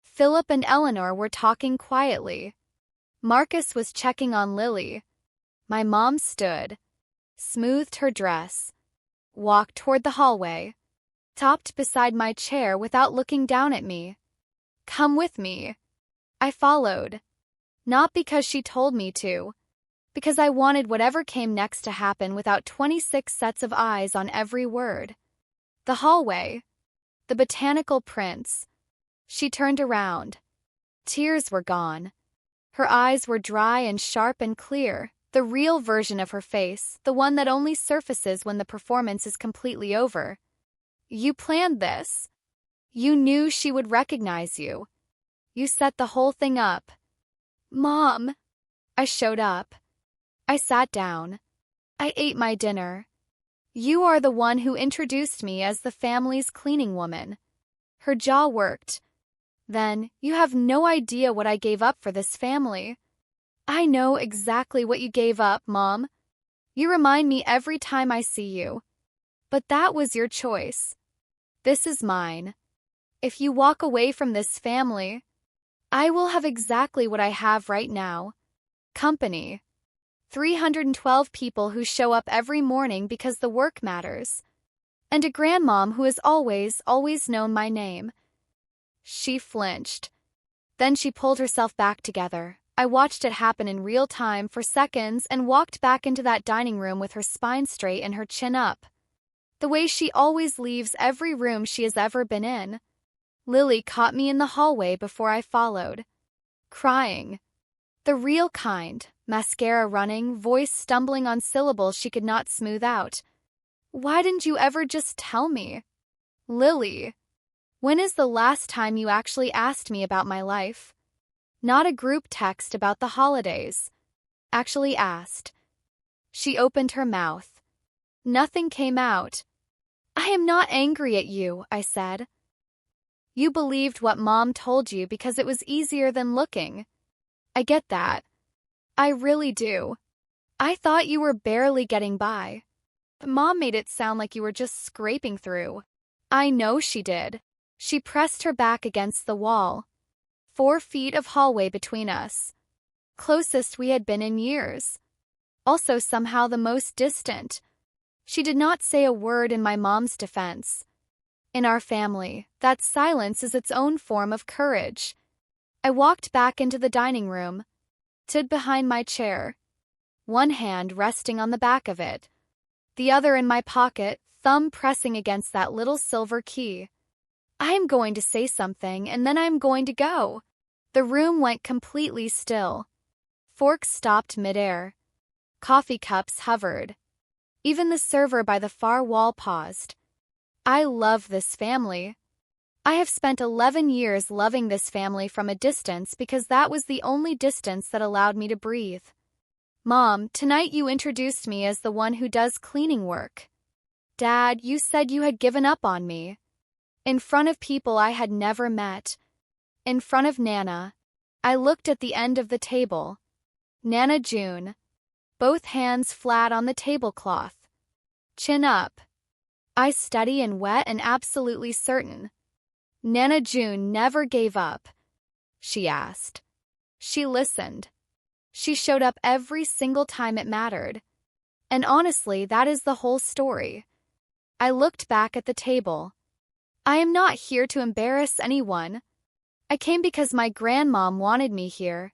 Philip and Eleanor were talking quietly. Marcus was checking on Lily. My mom stood, smoothed her dress, walked toward the hallway, stopped beside my chair without looking down at me. "Come with me." I followed. Not because she told me to, because I wanted whatever came next to happen without 26 sets of eyes on every word. The hallway. The botanical prints. She turned around. Tears were gone. Her eyes were dry and sharp and clear, the real version of her face, the one that only surfaces when the performance is completely over. "You planned this. You knew she would recognize you. You set the whole thing up." "Mom." I showed up. I sat down. I ate my dinner. "You are the one who introduced me as the family's cleaning woman." Her jaw worked. "Then, you have no idea what I gave up for this family." "I know exactly what you gave up, Mom. You remind me every time I see you. But that was your choice. This is mine. If you walk away from this family, I will have exactly what I have right now. Company. 312 people who show up every morning because the work matters. And a grandmom who has always known my name." She flinched. Then she pulled herself back together. I watched it happen in real time for seconds and walked back into that dining room with her spine straight and her chin up. The way she always leaves every room she has ever been in. Lily caught me in the hallway before I followed. Crying. The real kind, mascara running, voice stumbling on syllables she could not smooth out. "Why didn't you ever just tell me?" "Lily, when is the last time you actually asked me about my life? Not a group text about the holidays. Actually asked." She opened her mouth. Nothing came out. "I am not angry at you," I said. "You believed what Mom told you because it was easier than looking. I get that. I really do. I thought you were barely getting by. Mom made it sound like you were just scraping through." I know she did. She pressed her back against the wall. 4 feet of hallway between us. Closest we had been in years. Also somehow the most distant. She did not say a word in my mom's defense. In our family, that silence is its own form of courage. I walked back into the dining room, stood behind my chair, one hand resting on the back of it, the other in my pocket, thumb pressing against that little silver key. I am going to say something, and then I am going to go. The room went completely still. Forks stopped midair. Coffee cups hovered. Even the server by the far wall paused. I love this family. I have spent 11 years loving this family from a distance because that was the only distance that allowed me to breathe. "Mom, tonight you introduced me as the one who does cleaning work. Dad, you said you had given up on me." In front of people I had never met. In front of Nana. I looked at the end of the table. Nana June. Both hands flat on the tablecloth. Chin up. Eyes steady and wet and absolutely certain. "Nana June never gave up?" she asked. She listened. She showed up every single time it mattered. And honestly, that is the whole story. I looked back at the table. I am not here to embarrass anyone. I came because my grandmom wanted me here.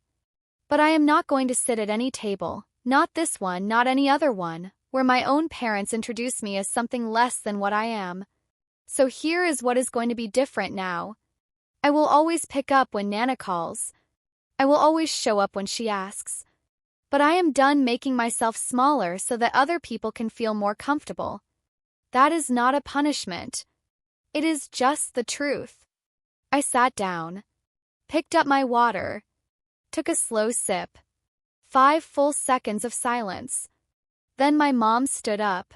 But I am not going to sit at any table, not this one, not any other one, where my own parents introduce me as something less than what I am. So here is what is going to be different now. I will always pick up when Nana calls. I will always show up when she asks. But I am done making myself smaller so that other people can feel more comfortable. That is not a punishment. It is just the truth. I sat down, picked up my water, took a slow sip. 5 full seconds of silence. Then my mom stood up,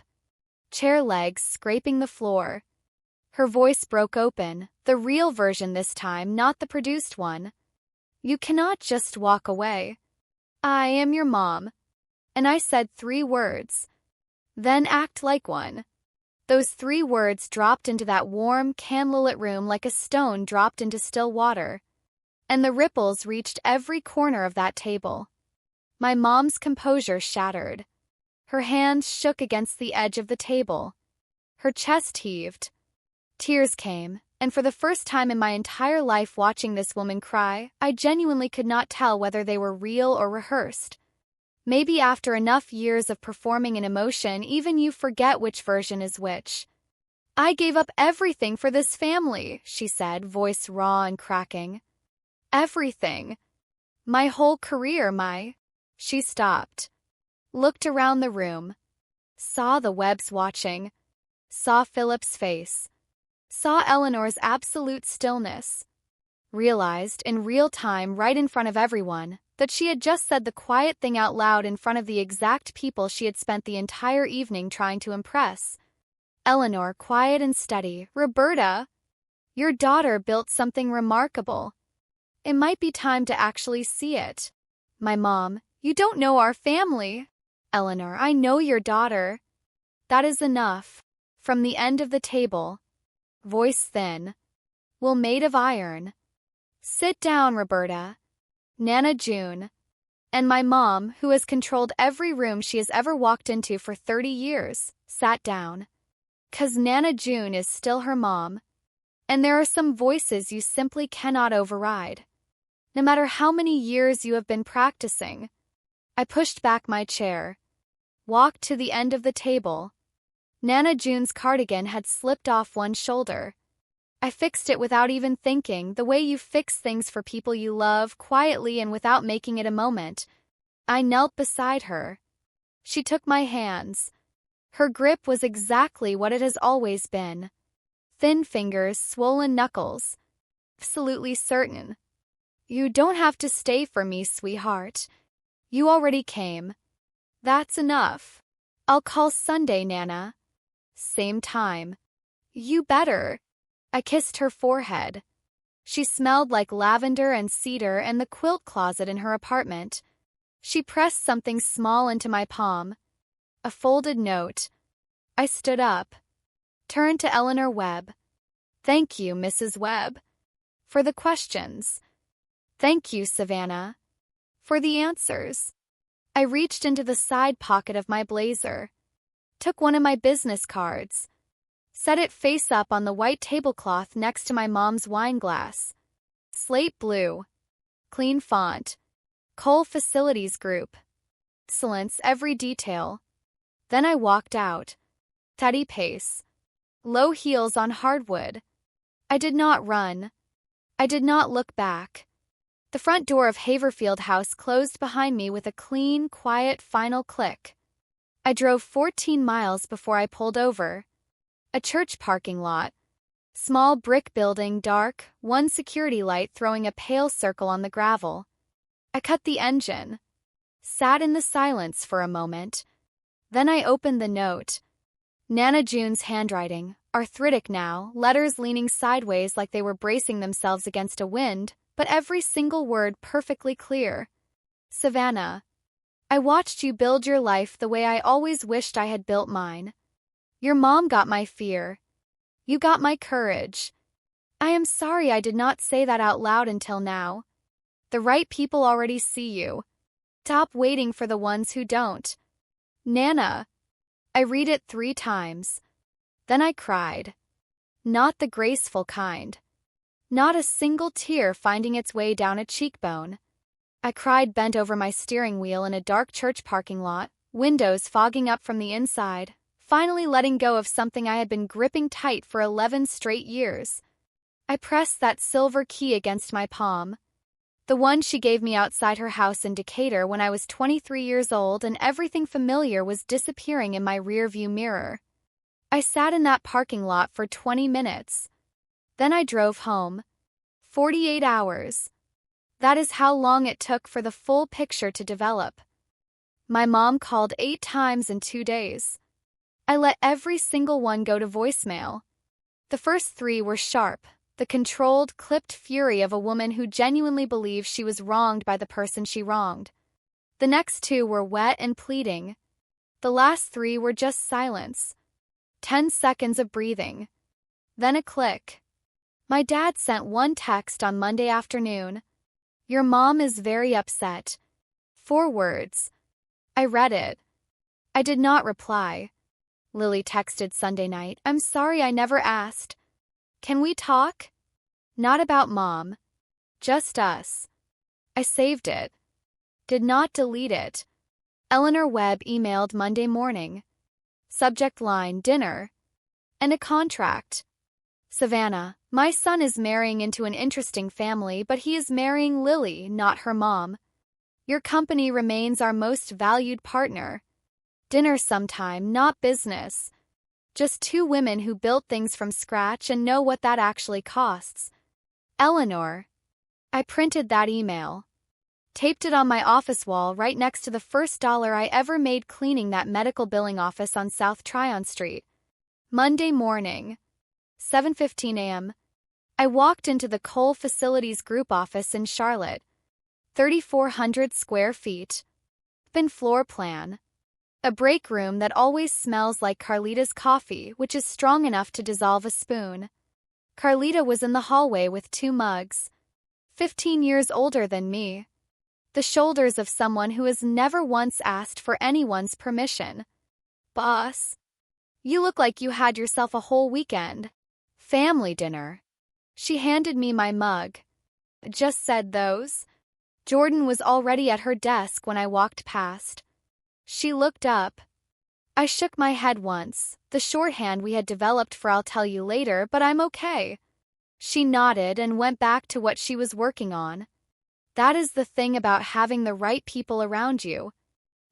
chair legs scraping the floor. Her voice broke open, the real version this time, not the produced one. You cannot just walk away. I am your mom. And I said 3 words. Then act like one. Those 3 words dropped into that warm, candlelit room like a stone dropped into still water. And the ripples reached every corner of that table. My mom's composure shattered. Her hands shook against the edge of the table. Her chest heaved. Tears came, and for the first time in my entire life watching this woman cry, I genuinely could not tell whether they were real or rehearsed. Maybe after enough years of performing an emotion, even you forget which version is which. I gave up everything for this family, she said, voice raw and cracking. Everything. My whole career, She stopped. Looked around the room. Saw the Webbs watching. Saw Philip's face. Saw Eleanor's absolute stillness. Realized, in real time, right in front of everyone, that she had just said the quiet thing out loud in front of the exact people she had spent the entire evening trying to impress. Eleanor, quiet and steady. Roberta, your daughter built something remarkable. It might be time to actually see it. My mom, you don't know our family. Eleanor, I know your daughter. That is enough. From the end of the table. Voice thin. Will made of iron. Sit down, Roberta. Nana June. And my mom, who has controlled every room she has ever walked into for 30 years, sat down. 'Cause Nana June is still her mom. And there are some voices you simply cannot override. No matter how many years you have been practicing. I pushed back my chair. Walked to the end of the table. Nana June's cardigan had slipped off one shoulder. I fixed it without even thinking, the way you fix things for people you love, quietly and without making it a moment. I knelt beside her. She took my hands. Her grip was exactly what it has always been. Thin fingers, swollen knuckles. Absolutely certain. You don't have to stay for me, sweetheart. You already came. That's enough. I'll call Sunday, Nana. Same time. You better. I kissed her forehead. She smelled like lavender and cedar and the quilt closet in her apartment. She pressed something small into my palm. A folded note. I stood up. Turned to Eleanor Webb. Thank you, Mrs. Webb. For the questions. Thank you, Savannah. For the answers. I reached into the side pocket of my blazer. Took one of my business cards. Set it face up on the white tablecloth next to my mom's wine glass. Slate blue. Clean font. Coal Facilities Group. Excellence, every detail. Then I walked out. Steady pace. Low heels on hardwood. I did not run. I did not look back. The front door of Haverfield House closed behind me with a clean, quiet final click. I drove 14 miles before I pulled over. A church parking lot. Small brick building, dark, one security light throwing a pale circle on the gravel. I cut the engine. Sat in the silence for a moment. Then I opened the note. Nana June's handwriting, arthritic now, letters leaning sideways like they were bracing themselves against a wind, but every single word perfectly clear. Savannah, I watched you build your life the way I always wished I had built mine. Your mom got my fear. You got my courage. I am sorry I did not say that out loud until now. The right people already see you. Stop waiting for the ones who don't. Nana. I read it 3 times. Then I cried. Not the graceful kind. Not a single tear finding its way down a cheekbone. I cried bent over my steering wheel in a dark church parking lot, windows fogging up from the inside, finally letting go of something I had been gripping tight for 11 straight years. I pressed that silver key against my palm. The one she gave me outside her house in Decatur when I was 23 years old and everything familiar was disappearing in my rearview mirror. I sat in that parking lot for 20 minutes. Then I drove home. 48 hours. That is how long it took for the full picture to develop. My mom called 8 times in 2 days. I let every single one go to voicemail. The first 3 were sharp, The controlled, clipped fury of a woman who genuinely believes she was wronged by the person she wronged. The next two were wet and pleading. The last three were just silence. 10 seconds of breathing. Then a click. My dad sent one text on Monday afternoon. "Your mom is very upset." 4 words. I read it. I did not reply. Lily texted Sunday night, "I'm sorry I never asked. Can we talk? Not about mom. Just us." I saved it. Did not delete it. Eleanor Webb emailed Monday morning. Subject line, dinner. And a contract. "Savannah, my son is marrying into an interesting family, but he is marrying Lily, not her mom. Your company remains our most valued partner. Dinner sometime, not business. Just 2 women who built things from scratch and know what that actually costs. Eleanor." I printed that email. Taped it on my office wall right next to the first dollar I ever made cleaning that medical billing office on South Tryon Street. Monday morning, 7:15 a.m. I walked into the Cole Facilities Group office in Charlotte. 3,400 square feet. Open floor plan. A break room that always smells like Carlita's coffee, which is strong enough to dissolve a spoon. Carlita was in the hallway with 2 mugs. 15 years older than me. The shoulders of someone who has never once asked for anyone's permission. "Boss, you look like you had yourself a whole weekend. Family dinner." She handed me my mug. "Just said those." Jordan was already at her desk when I walked past. She looked up. I shook my head once, the shorthand we had developed for "I'll tell you later, but I'm okay." She nodded and went back to what she was working on. That is the thing about having the right people around you.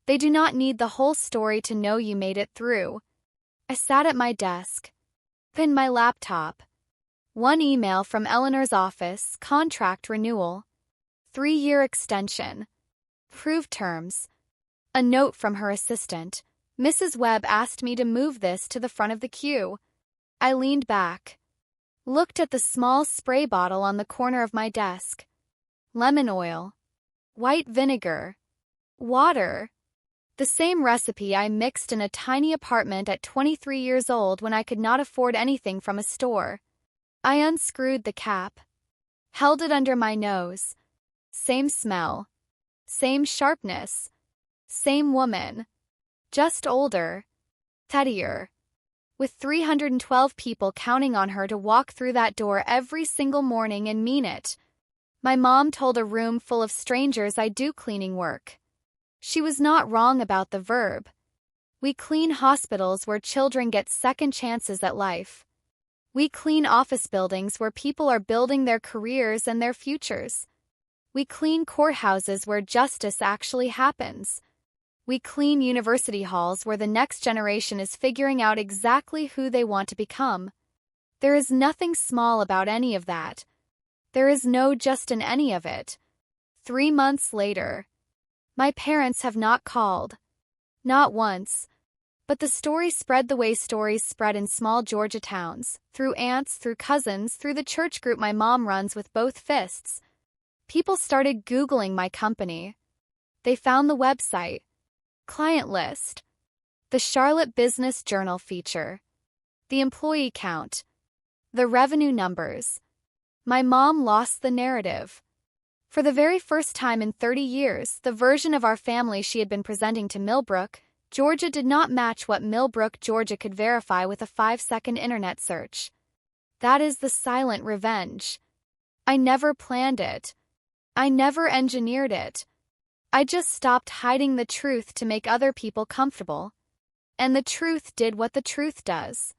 They do not need the whole story to know you made it through. I sat at my desk. Pinned my laptop. One email from Eleanor's office, contract renewal. 3-year extension. Approved terms. A note from her assistant. "Mrs. Webb asked me to move this to the front of the queue." I leaned back. Looked at the small spray bottle on the corner of my desk. Lemon oil. White vinegar. Water. The same recipe I mixed in a tiny apartment at 23 years old when I could not afford anything from a store. I unscrewed the cap. Held it under my nose. Same smell. Same sharpness. Same woman. Just older. Steadier. With 312 people counting on her to walk through that door every single morning and mean it. My mom told a room full of strangers I do cleaning work. She was not wrong about the verb. We clean hospitals where children get second chances at life. We clean office buildings where people are building their careers and their futures. We clean courthouses where justice actually happens. We clean university halls where the next generation is figuring out exactly who they want to become. There is nothing small about any of that. There is no just in any of it. 3 months later. My parents have not called. Not once. But the story spread the way stories spread in small Georgia towns, through aunts, through cousins, through the church group my mom runs with both fists. People started Googling my company. They found the website. Client list. The Charlotte Business Journal feature. The employee count. The revenue numbers. My mom lost the narrative. For the very first time in 30 years, the version of our family she had been presenting to Millbrook, Georgia did not match what Millbrook, Georgia could verify with a 5-second internet search. That is the silent revenge. I never planned it. I never engineered it. I just stopped hiding the truth to make other people comfortable. And the truth did what the truth does.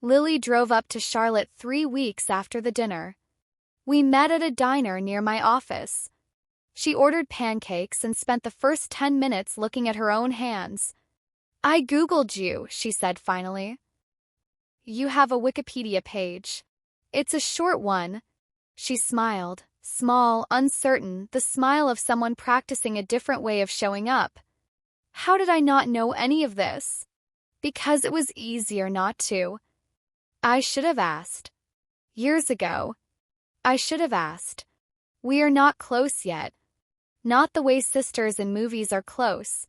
Lily drove up to Charlotte 3 weeks after the dinner. We met at a diner near my office. She ordered pancakes and spent the first 10 minutes looking at her own hands. "I Googled you," she said finally. "You have a Wikipedia page. It's a short one." She smiled, small, uncertain, the smile of someone practicing a different way of showing up. How did I not know any of this? Because it was easier not to. I should have asked. Years ago. I should have asked. We are not close yet. Not the way sisters in movies are close.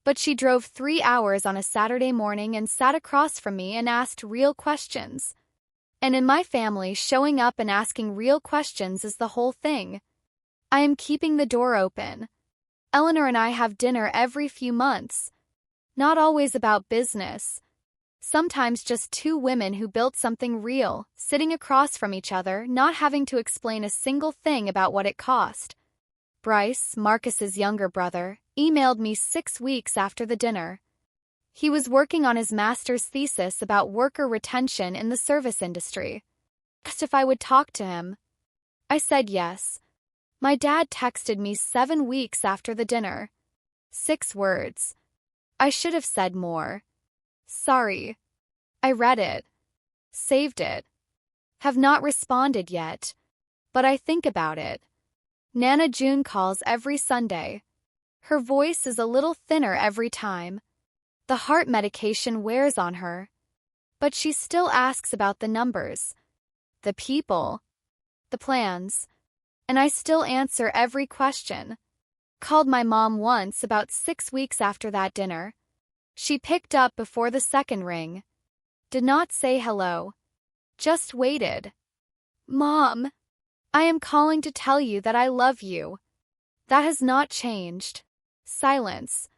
But she drove 3 hours on a Saturday morning and sat across from me and asked real questions. And in my family, showing up and asking real questions is the whole thing. I am keeping the door open. Eleanor and I have dinner every few months. Not always about business. Sometimes just two women who built something real, sitting across from each other, not having to explain a single thing about what it cost. Bryce, Marcus's younger brother, emailed me 6 weeks after the dinner. He was working on his master's thesis about worker retention in the service industry. Asked if I would talk to him. I said yes. My dad texted me 7 weeks after the dinner. 6 words. I should have said more. Sorry. I read it. Saved it. Have not responded yet. But I think about it. Nana June calls every Sunday. Her voice is a little thinner every time. The heart medication wears on her. But she still asks about the numbers, the people, the plans, and I still answer every question. Called my mom once about 6 weeks after that dinner. She picked up before the second ring. Did not say hello. Just waited. Mom, I am calling to tell you that I love you. That has not changed. Silence.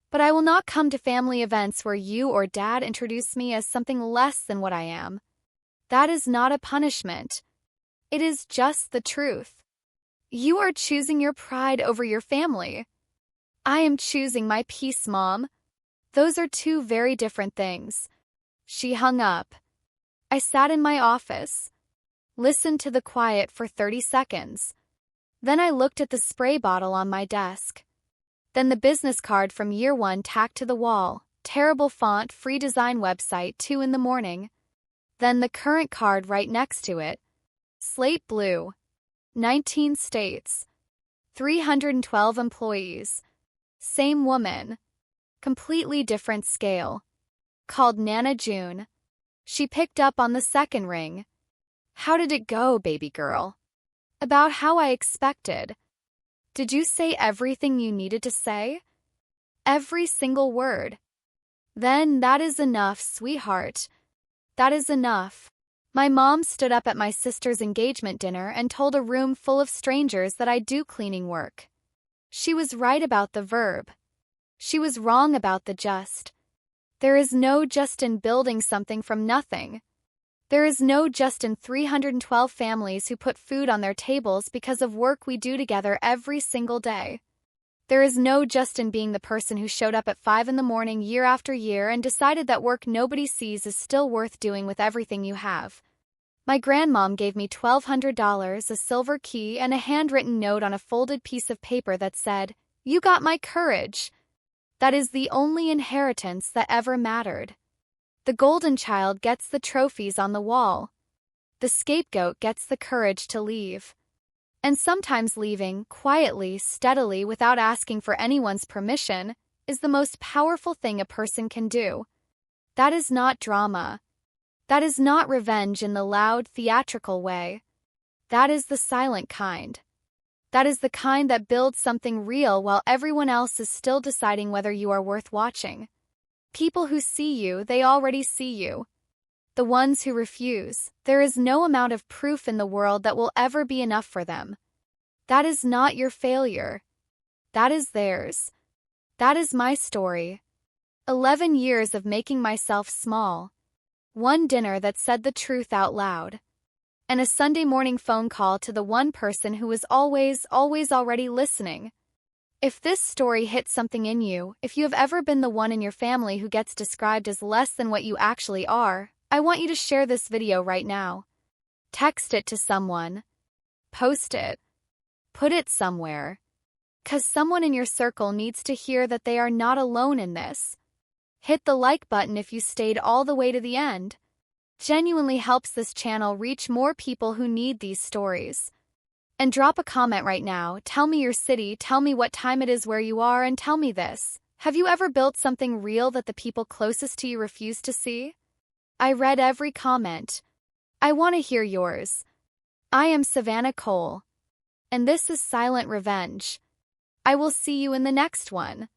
But I will not come to family events where you or Dad introduce me as something less than what I am. That is not a punishment. It is just the truth. You are choosing your pride over your family. I am choosing my peace, Mom. Those are two very different things. She hung up. I sat in my office. Listened to the quiet for 30 seconds. Then I looked at the spray bottle on my desk. Then the business card from year 1 tacked to the wall, terrible font, free design website, 2 in the morning. Then the current card right next to it. Slate blue. 19 states. 312 employees. Same woman. Completely different scale. Called Nana June. She picked up on the second ring. How did it go, baby girl? About how I expected. Did you say everything you needed to say? Every single word. Then that is enough, sweetheart. That is enough. My mom stood up at my sister's engagement dinner and told a room full of strangers that I do cleaning work. She was right about the verb. She was wrong about the just. There is no just in building something from nothing. There is no just in 312 families who put food on their tables because of work we do together every single day. There is no just in being the person who showed up at 5 in the morning year after year and decided that work nobody sees is still worth doing with everything you have. My grandmom gave me $1,200, a silver key, and a handwritten note on a folded piece of paper that said, "You got my courage." That is the only inheritance that ever mattered. The golden child gets the trophies on the wall. The scapegoat gets the courage to leave. And sometimes leaving, quietly, steadily, without asking for anyone's permission, is the most powerful thing a person can do. That is not drama. That is not revenge in the loud, theatrical way. That is the silent kind. That is the kind that builds something real while everyone else is still deciding whether you are worth watching. People who see you, they already see you. The ones who refuse, there is no amount of proof in the world that will ever be enough for them. That is not your failure. That is theirs. That is my story. 11 years of making myself small. One dinner that said the truth out loud. And a Sunday morning phone call to the one person who was always already listening. If this story hits something in you, if you have ever been the one in your family who gets described as less than what you actually are, I want you to share this video right now. Text it to someone. Post it. Put it somewhere. 'Cause someone in your circle needs to hear that they are not alone in this. Hit the like button if you stayed all the way to the end. Genuinely helps this channel reach more people who need these stories. And drop a comment right now. Tell me your city, tell me what time it is where you are, and tell me this. Have you ever built something real that the people closest to you refused to see? I read every comment. I want to hear yours. I am Savannah Cole, and this is Silent Revenge. I will see you in the next one.